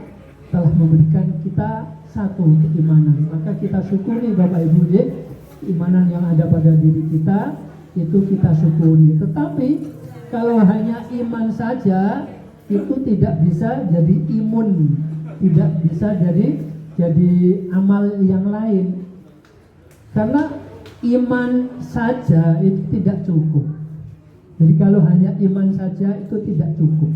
telah memberikan kita satu keimanan. Maka kita syukuri Bapak Ibu, keimanan yang ada pada diri kita itu kita syukuri. Tetapi kalau hanya iman saja itu tidak bisa jadi imun, tidak bisa jadi amal yang lain. Karena iman saja itu tidak cukup. Jadi kalau hanya iman saja itu tidak cukup.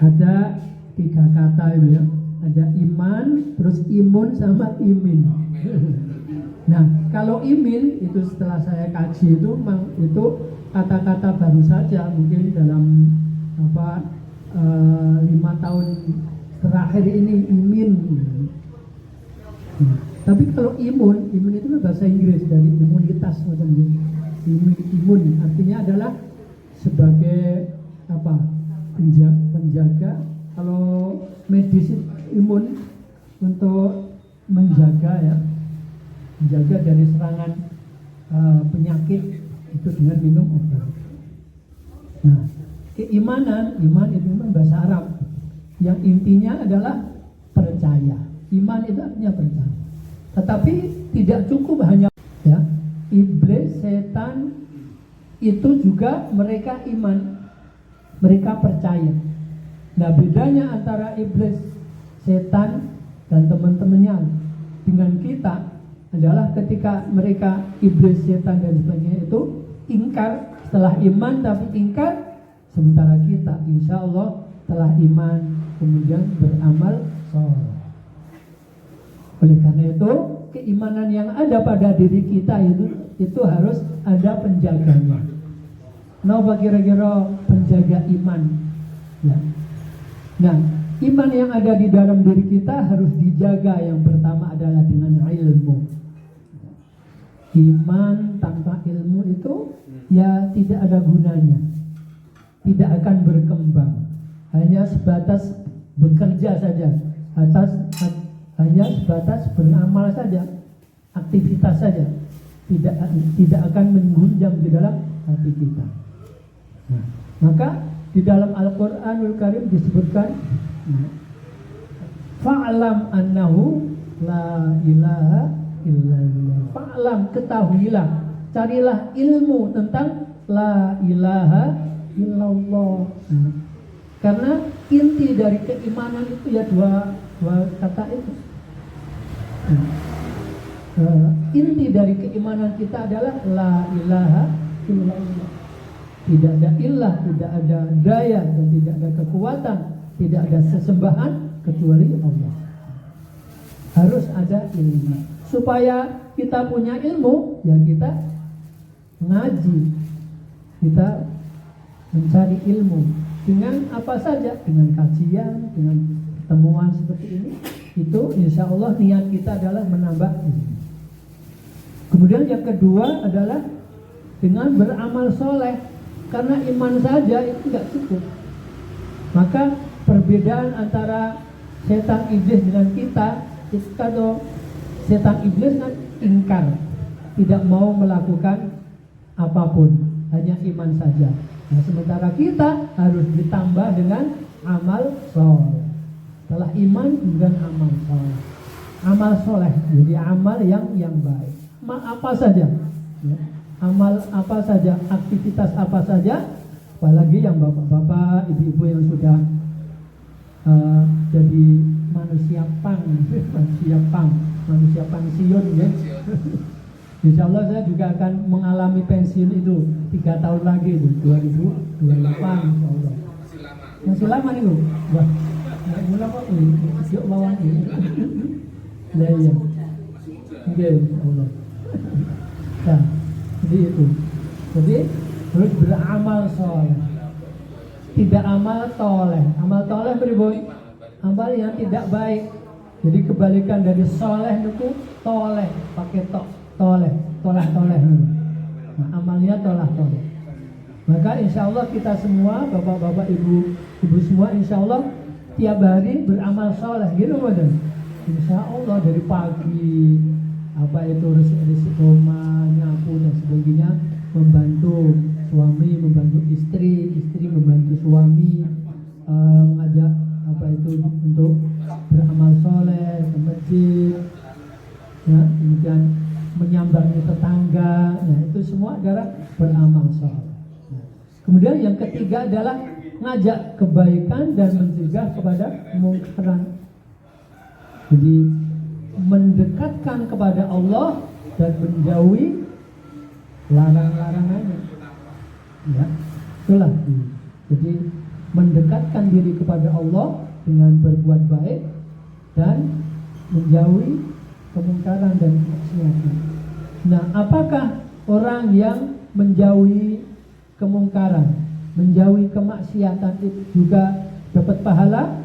Ada 3 kata itu ya. Ada iman, terus imun sama imin. Nah, kalau imin itu setelah saya kaji itu memang itu kata-kata baru saja, mungkin dalam 5 tahun terakhir ini imin. Tapi kalau imun itu bahasa Inggris dari imunitas macam itu. Imun artinya adalah sebagai penjaga. Kalau medis imun untuk menjaga dari serangan penyakit itu dengan minum obat. Nah, iman itu memang bahasa Arab yang intinya adalah percaya. Iman itu artinya percaya. Tetapi tidak cukup hanya iblis, setan itu juga mereka iman, mereka percaya. Nah, bedanya antara iblis, setan dan teman-temannya dengan kita adalah ketika mereka iblis, setan dan sebagainya itu ingkar setelah iman, tapi ingkar sementara kita insya Allah telah iman kemudian beramal soleh. Oleh karena itu keimanan yang ada pada diri kita itu harus ada penjaganya. Nah, kira-kira menjaga iman. Ya. Nah, iman yang ada di dalam diri kita harus dijaga. Yang pertama adalah dengan ilmu. Iman tanpa ilmu itu ya tidak ada gunanya, tidak akan berkembang, hanya sebatas bekerja saja, hanya sebatas beramal saja, aktivitas saja, tidak akan menggunjam di dalam hati kita. Nah, maka di dalam Al-Quranul Karim disebutkan, fa'lam annahu la ilaha illallah. Fa'lam, ketahuilah, carilah ilmu tentang la ilaha illallah. Karena inti dari keimanan itu ya dua kata itu. Inti dari keimanan kita adalah la ilaha illallah. Tidak ada ilah, tidak ada daya, dan tidak ada kekuatan, tidak ada sesembahan kecuali Allah. Harus ada ilmu. Supaya kita punya ilmu, ya kita ngaji, kita mencari ilmu dengan apa saja, dengan kajian, dengan pertemuan seperti ini. Itu insya Allah niat kita adalah menambah ilmu. Kemudian yang kedua adalah dengan beramal soleh. Karena iman saja itu tidak cukup. Maka perbedaan antara setan iblis dengan kita, kalau setan iblis kan ingkar, tidak mau melakukan apapun, hanya iman saja. Nah, sementara kita harus ditambah dengan amal soleh. Setelah iman dengan amal soleh. Amal soleh, jadi amal yang baik. Apa saja, ya. Amal apa saja, aktivitas apa saja, apalagi yang bapak-bapak, ibu-ibu yang sudah jadi manusia pensiun ya. Insya Allah saya juga akan mengalami pensiun itu 3 tahun lagi, 2028 insya Allah. Masih lama nih Bu. Wah, nggak mulai kok yuk lawan ini. Nah, iya. Oke, insya Allah. Nah, jadi itu. Jadi harus beramal soleh. Tidak amal toleh. Amal toleh beribun. Amal yang tidak baik. Jadi kebalikan dari soleh itu toleh, pakai toleh. Nah, amalnya toleh. Maka insya Allah kita semua, bapak-bapak, ibu semua, insya Allah tiap hari beramal soleh, gitu badan. Insya Allah dari pagi, apa itu resik rumah, nyapu dan sebagainya, membantu suami, membantu istri membantu suami, mengajak apa itu untuk beramal soleh ke masjid, ya, kemudian menyambangi tetangga, nah itu semua adalah beramal soleh. Nah, kemudian yang ketiga adalah ngajak kebaikan dan mencegah kepada kemungkaran. Jadi mendekatkan kepada Allah dan menjauhi larang-larangannya. Ya, itulah. Jadi mendekatkan diri kepada Allah dengan berbuat baik dan menjauhi kemungkaran dan kemaksiatan. Nah, apakah orang yang menjauhi kemungkaran, menjauhi kemaksiatan itu juga dapat pahala?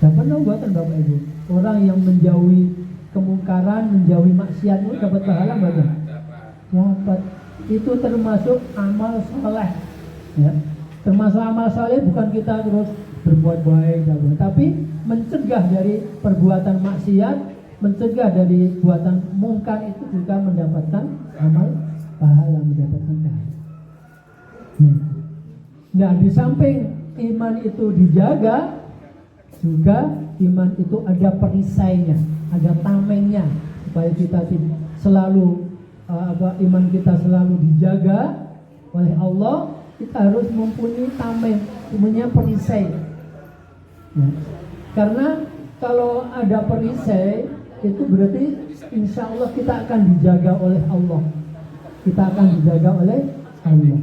Dapat dong buatan Bapak Ibu. Orang yang menjauhi kemungkaran, menjauhi maksiat itu dapat pahala buatan? Dapat. Itu termasuk amal soleh. Ya. Termasuk amal soleh bukan kita terus berbuat baik, tapi mencegah dari perbuatan maksiat, mencegah dari buatan mungkar, itu juga mendapatkan amal pahala, mendapatkan pahala. Nah, di samping iman itu dijaga, juga iman itu ada perisainya, ada tamengnya, supaya kita selalu iman kita selalu dijaga oleh Allah. Kita harus mempunyai tameng, punya perisai. Nah, karena kalau ada perisai itu berarti insya Allah kita akan dijaga oleh Allah. Kita akan dijaga oleh Allah.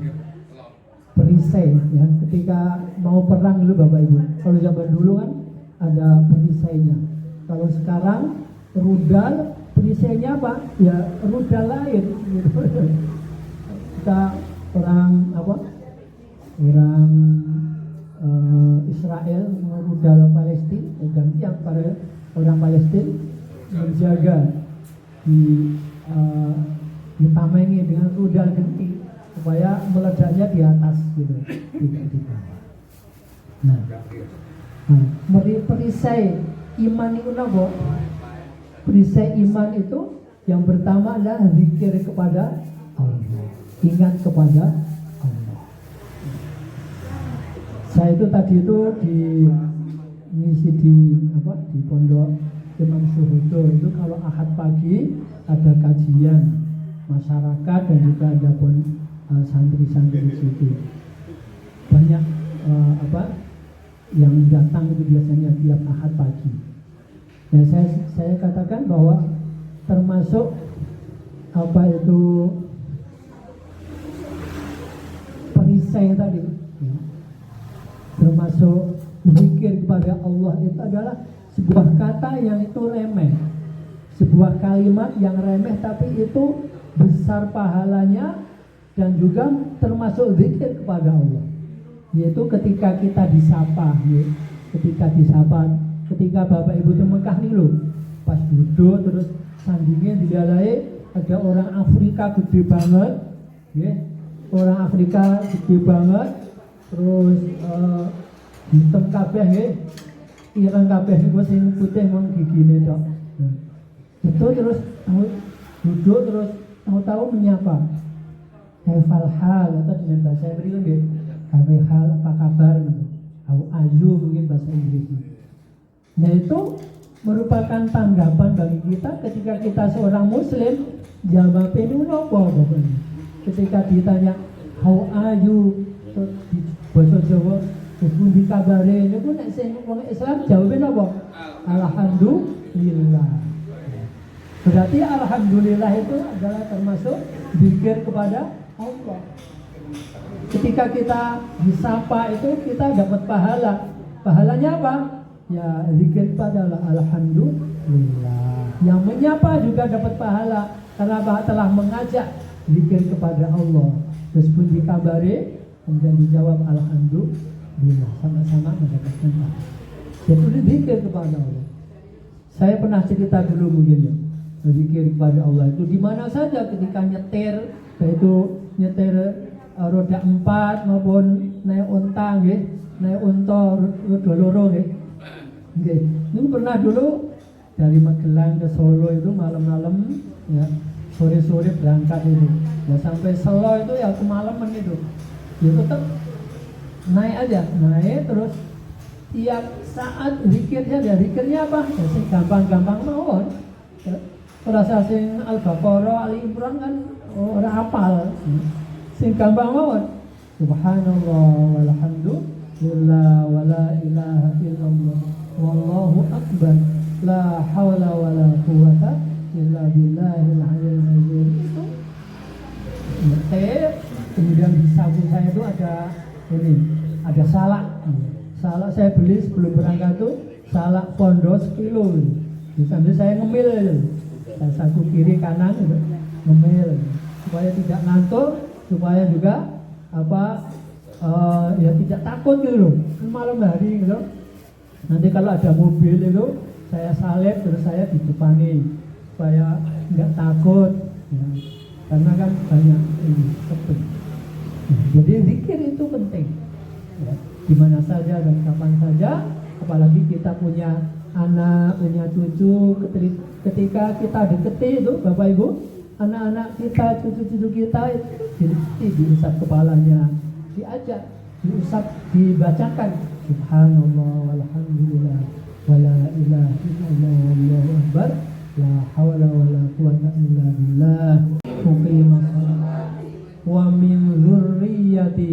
Perisai, ya, ketika mau perang dulu Bapak Ibu. Kalau zaman dulu kan ada perisainya. Kalau sekarang rudal, perisainya apa? Ya rudal lain. Kita orang orang Israel rudal Palestina dan yang para orang Palestina menjaga ditamengi dengan rudal genti supaya meledaknya di atas gitu, tidak di bawah. Nah, perisai iman itu napa? Perisai iman itu yang pertama adalah zikir kepada Allah, ingat kepada Allah. Saya itu tadi itu ngisi di pondok Imam Suhudo itu kalau Ahad pagi ada kajian masyarakat dan juga ada santri-santri di situ. Banyak yang datang itu biasanya tiap Ahad pagi. Dan saya katakan bahwa termasuk perisai tadi, ya, termasuk zikir kepada Allah itu adalah sebuah kata yang itu remeh, sebuah kalimat yang remeh tapi itu besar pahalanya dan juga termasuk zikir kepada Allah, yaitu ketika kita disapa, ya, ketika Bapak Ibu di Mekah nih loh, pas duduk terus sandingnya dilalai ada orang Afrika gede banget, ya, orang Afrika gede banget, terus hitam kabeh, ya, ireng kabeh itu sing putih mau gigine tok. Nah, itu terus duduk terus tahu-tahu menyapa. Kaifal hal atau dengan bahasa Inggris nggih. Kaifal hal, apa kabar gitu. How are you mungkin bahasa Inggris. Nah itu merupakan tanggapan bagi kita ketika kita seorang muslim jawabnya itu nopo pokoknya. Ketika ditanya how are you di bahasa Jawa pundi kabare niku nek sing wong Islam jawabnya nopo? Alhamdulillah. Berarti alhamdulillah itu adalah termasuk zikir kepada Allah. Ketika kita disapa itu kita dapat pahala. Pahalanya apa? Ya zikir kepada Allah, alhamdulillah. Yang menyapa juga dapat pahala karena telah mengajak zikir kepada Allah. Terus pun dikabari kemudian dijawab alhamdulillah, sama-sama mendapatkan pahala. Jadi zikir kepada Allah. Saya pernah cerita dulu mungkin ya. Berzikir kepada Allah itu di mana saja ketika nyetir, yaitu nyetir roda 4 maupun naik unta nggih, naik unta roda loro nggih. Nggih. Ini pernah dulu dari Magelang ke Solo itu malam-malam ya, sore-sore berangkat itu. Ya sampai Solo itu ya kemalaman itu. Ya tetap naik aja, naik terus tiap saat zikirnya ya zikirnya apa? Ya sing gampang-gampang mawon. Ya, rasa sing Al-Baqarah, Ali Imran kan ora hafal. Sing gampang mawon. Subhanallah walhamdulillah wala ilaha illallah wallahu akbar la haula wala quwata illa billahil aliyyil azim. Kemudian di saku saya itu ada salak. Salak saya beli sebelum berangkat itu salak pondok sekilo. Sambil saya ngemil. Saku kiri kanan itu ngemil supaya tidak ngantuk, supaya juga ya tidak takut gitu loh malam hari gitu. Nanti kalau ada mobil itu saya salib terus saya ditupani supaya nggak takut ya. Karena kan banyak ini sepi. Jadi zikir itu penting ya. Di mana saja dan kapan saja, apalagi kita punya anak, punya cucu, ketika kita deketi itu Bapak Ibu, anak-anak kita, cucu-cucu kita itu diusap kepalanya, diajak, diusap, dibacakan subhanallah walhamdulillah wala ilaha illallah wallahu akbar la hawla wala quwata illa billah muqimas wa min dzurriyyati.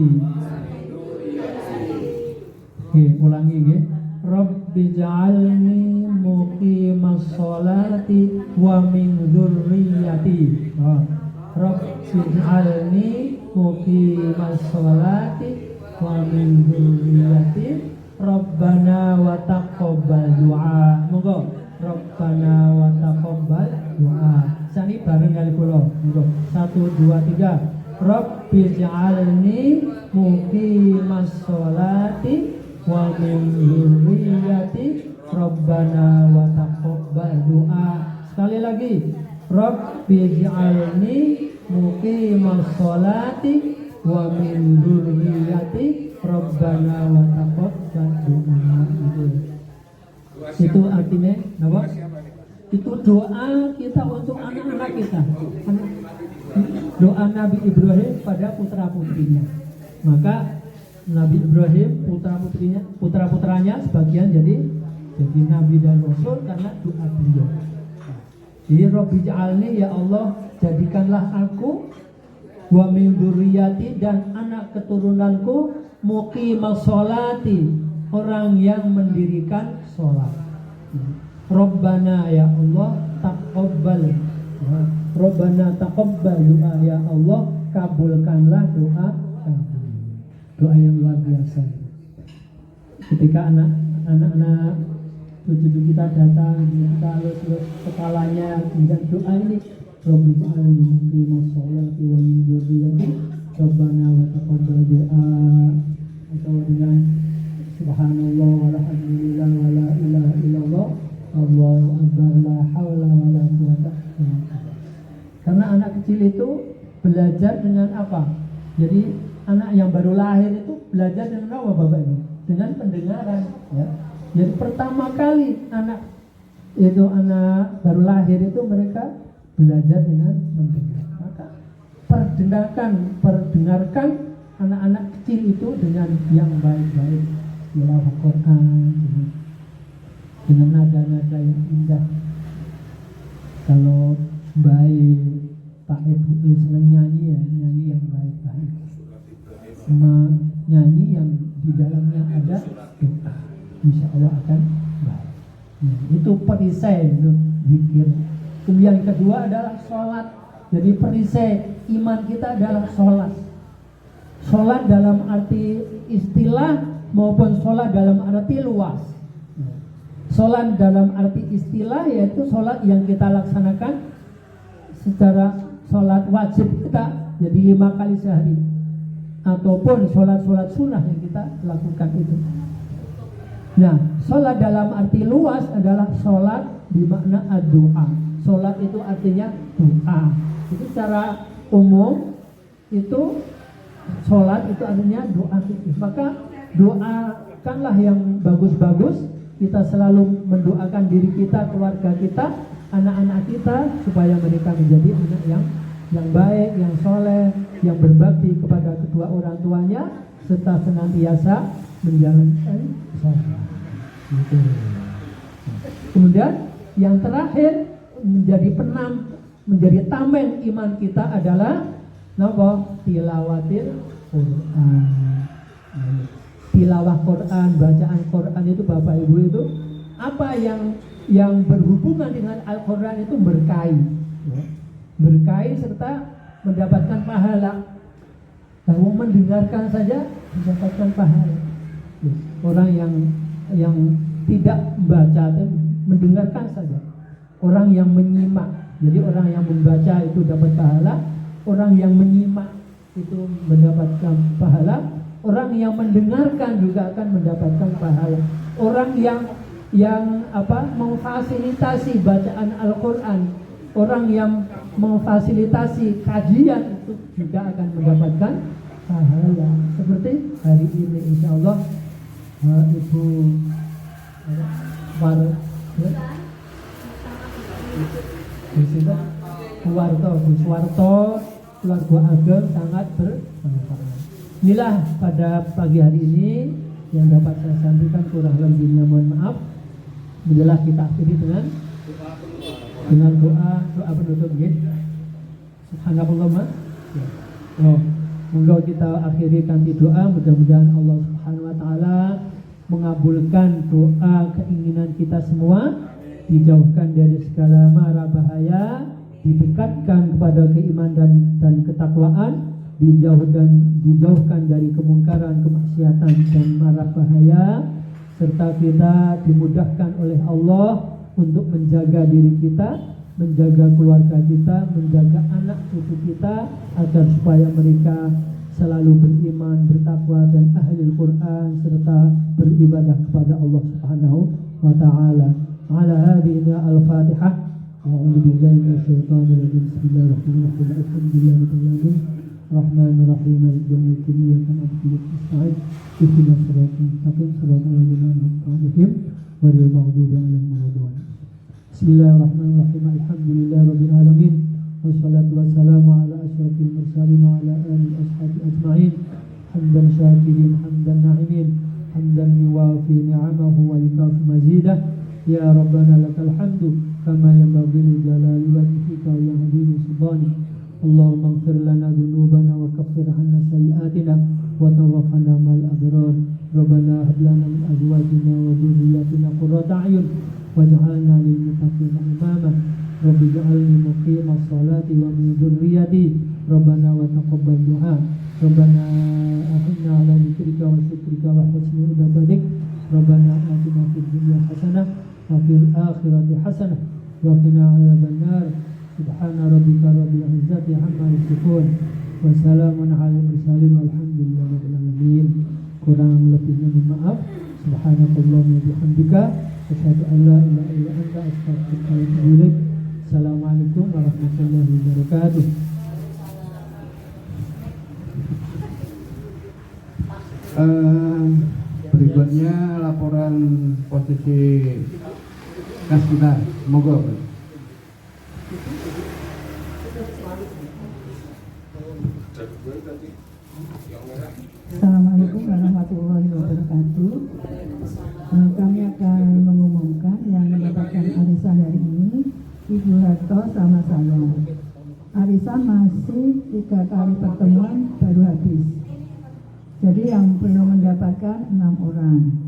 Ulangi nggih. Rabbi ja'alni muqimas sholati wa min dzurriyyati. Rabbi ja'alni muqimas sholati wa min dzurriyyati. Rabbana wa taqabbal du'a. Monggo. Rabbana wa taqabbal du'a. Sani bareng kali kula. Monggo. 1 2 3. Rabbi ja'alni muqimas muqimas sholati wa min dzurriyyati Rabbana wa taqabbal du'a. Sekali lagi, Rabbi ij'alni muqimas sholati wa min dzurriyyati Rabbana wa taqabbal du'a. Itu artinya apa? Itu doa kita untuk anak-anak kita. Doa Nabi Ibrahim pada putra-putrinya. Maka Nabi Ibrahim putra-putranya sebagian jadi nabi dan rasul karena doa beliau. Jadi Rabbi ja'alni, ya Allah jadikanlah aku wa min dzurriyyati, dan anak keturunanku muqimas sholati, orang yang mendirikan sholat. Rabbana, ya Allah taqabbal, Rabbana taqabbal doa, ya Allah kabulkanlah doa kami. Doa yang luar biasa. Ketika anak-anak cucu kita datang, kita lulus kepalanya, kemudian doa ini, Rabbi ja'alni muqimas sholati wa min dzurriyyati Rabbana wa taqabbal doa, atau dengan subhanallah walhamdulillah wa la ilaha illallah Allahu akbar la haula wa la quwwata illa billah. Karena anak kecil itu belajar dengan apa? Jadi anak yang baru lahir itu belajar dengan apa Bapak Ibu? Dengan pendengaran, ya. Jadi pertama kali anak baru lahir itu mereka belajar dengan mendengar. Maka perdengarkan anak-anak kecil itu dengan yang baik-baik, tilawah Quran dengan nada-nada yang indah. Kalau baik Pak Ibu senang nyanyi, ya nyanyi yang baik-baik, sama nyanyi yang di dalamnya ada doa, insya Allah akan baik. Itu perisai, itu zikir. Kemudian yang kedua adalah sholat. Jadi perisai iman kita adalah sholat. Sholat dalam arti istilah maupun sholat dalam arti luas. Sholat dalam arti istilah yaitu sholat yang kita laksanakan secara sholat wajib kita, jadi 5 kali sehari, ataupun sholat-sholat sunnah yang kita lakukan itu. Nah, sholat dalam arti luas adalah sholat bermakna doa. Sholat itu artinya doa. Itu secara umum itu sholat itu artinya doa. Maka doakanlah yang bagus-bagus. Kita selalu mendoakan diri kita, keluarga kita, anak-anak kita, supaya mereka menjadi anak yang baik, yang soleh, yang berbakti kepada kedua orang tuanya, serta senantiasa menjalankan sholat. Kemudian yang terakhir menjadi tamen iman kita adalah tilawatil Quran. Tilawah Quran, bacaan Quran itu Bapak Ibu itu apa yang berhubungan dengan Al-Quran itu berkahi serta mendapatkan pahala. Kalau mendengarkan saja mendapatkan pahala. Orang yang tidak membaca mendengarkan saja. Orang yang menyimak, jadi orang yang membaca itu dapat pahala, orang yang menyimak itu mendapatkan pahala. Orang yang mendengarkan juga akan mendapatkan pahala. Orang yang memfasilitasi bacaan Al-Quran, orang yang memfasilitasi kajian itu juga akan mendapatkan pahala. Seperti hari ini insya Allah Ibu Suwarto keluarga ageng sangat bermanfaat. Inilah pada pagi hari ini yang dapat saya sampaikan, kurang lebihnya mohon maaf. Bila kita akhiri dengan doa penutup gitu. Subhanallah. Monggo kita akhiri kanthi doa, mudah-mudahan Allah Subhanahu wa taala mengabulkan doa keinginan kita semua, dijauhkan dari segala mara bahaya, didekatkan kepada keimanan dan ketakwaan, dijauhkan dari kemungkaran, kemaksiatan dan mara bahaya, serta kita dimudahkan oleh Allah untuk menjaga diri kita, menjaga keluarga kita, menjaga anak cucu kita, agar supaya mereka selalu beriman, bertakwa dan ahli Al-Quran serta beribadah kepada Allah Subhanahu wa Ta'ala. Ala hadhihi al-Fatihah. A'udzu billahi minasyaitonir rajim. Bismillahirrahmanirrahim. Alhamdulillahirabbil alamin. Rahmanir Rahim. Maliki yaumiddin. Iyyaka na'budu wa iyyaka nasta'in. Ihdinas siratal mustaqim. Siratal ladzina an'amta 'alaihim ghairil maghdubi 'alaihim waladdallin. Bismillahirrahmanirrahim. Alhamdulillahirabbil alamin. Wassalatu wassalamu ala asyrafil mursalin wa ala alihi washabihi ajma'in. Hamdan syakirin, hamdan na'imin, hamdan yuwafi ni'amahu wa yukafi mazidah. Ya Rabbana lakal hamdu kama yanbaghi li jalali wajhika wa yahdini sultani. Allahumma ighfir lana dhunubana wa kaffir 'anna sayyi'atina wa tawaffana ma'al abrar. Rabbana hab lana min azwajina wa dhurriyyatina qurrata a'yun waj'alna lil muttaqina imama. Rabbi ja'alni muqimas salati wa min dhurriyyati. Rabbana wa taqabbal du'a. Rabbana ahinna 'ala dzikrika wa syukrika wa husni ibadatik. Rabbana atina fid dunya hasanah wa fil akhirati hasanah wa qina 'adzaban nar. Subhana rabbika rabbil izzati amma yasifun wa salamun 'alal mursalin walhamdulillahi rabbil alamin. Kurang lebihnya mohon maaf. Subhanakallahumma wa bihamdika asyhadu an la ilaha illa anta astaghfiruka wa atubu ilaik. Assalamualaikum warahmatullahi wabarakatuh. Berikutnya laporan posisi kas kita, monggo. Assalamualaikum warahmatullahi wabarakatuh. Kami akan mengumumkan yang mendapatkan arisan hari ini Ibu Harto sama saya. Arisan masih 3 kali pertemuan baru habis. Jadi yang belum mendapatkan 6 orang.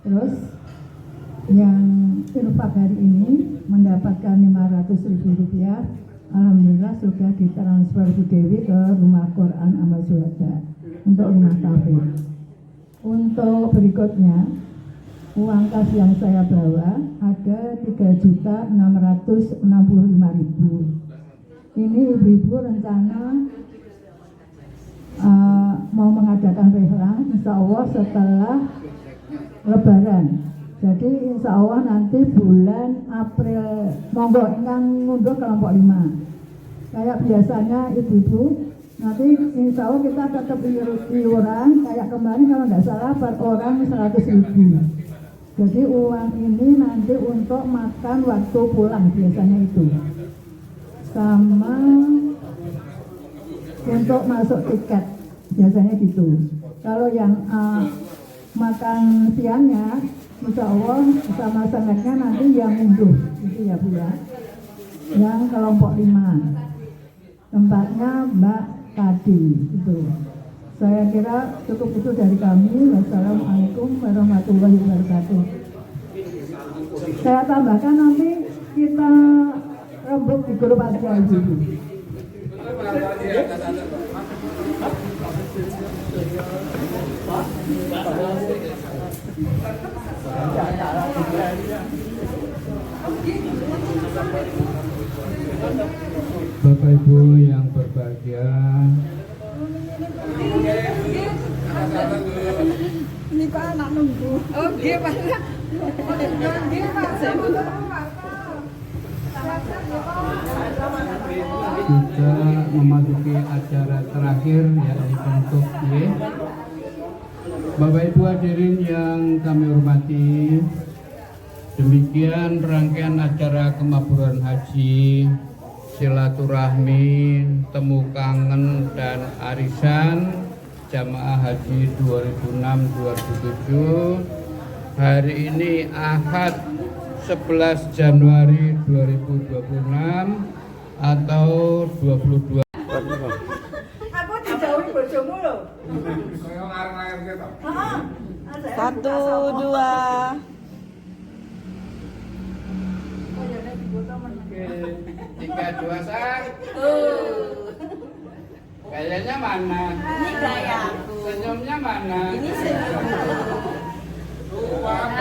Terus yang infak hari ini mendapatkan Rp500.000. Alhamdulillah sudah ditransfer Bu Dewi ke Rumah Quran Amal Syuhada untuk rumah kafir. Untuk berikutnya, uang kas yang saya bawa ada 3.665.000. Ini ibu-ibu rencana mau mengadakan rehla insya Allah setelah Lebaran. Jadi insya Allah nanti bulan April, monggo ingkang ngunduh kelompok 5. Kayak biasanya ibu-ibu, nanti insya Allah kita tetap iuran kayak kemarin kalau tidak salah per orang 100.000. Jadi uang ini nanti untuk makan waktu pulang biasanya itu. Sama untuk masuk tiket biasanya gitu. Kalau yang makan siangnya insya Allah sama sengatnya nanti yang mundur gitu ya Bu ya. Yang kelompok 5 tempatnya Mbak Kadi itu. Saya kira cukup itu dari kami. Wassalamualaikum warahmatullahi wabarakatuh. Saya tambahkan nanti kita rembuk di grup aja ibu. Bapak Ibu yang berbahagia, Ini Pak anak nunggu. Oh, nggih Pak. Nggih Pak, saya mau kita memasuki acara terakhir yaitu bentuk Y. Bapak Ibu hadirin yang kami hormati, demikian rangkaian acara kemakburan haji, silaturahmi, temu kangen dan arisan jamaah haji 2006-2007 hari ini Ahad 11 Januari 2026 atau 22. Aku dijauhi bojomu loh. Kaya ngarang-ngarang gitu. 1, 2. 3, 2, 1. Gayanya mana? Ini gaya aku. Senyumnya mana? Ini senyum. Wah.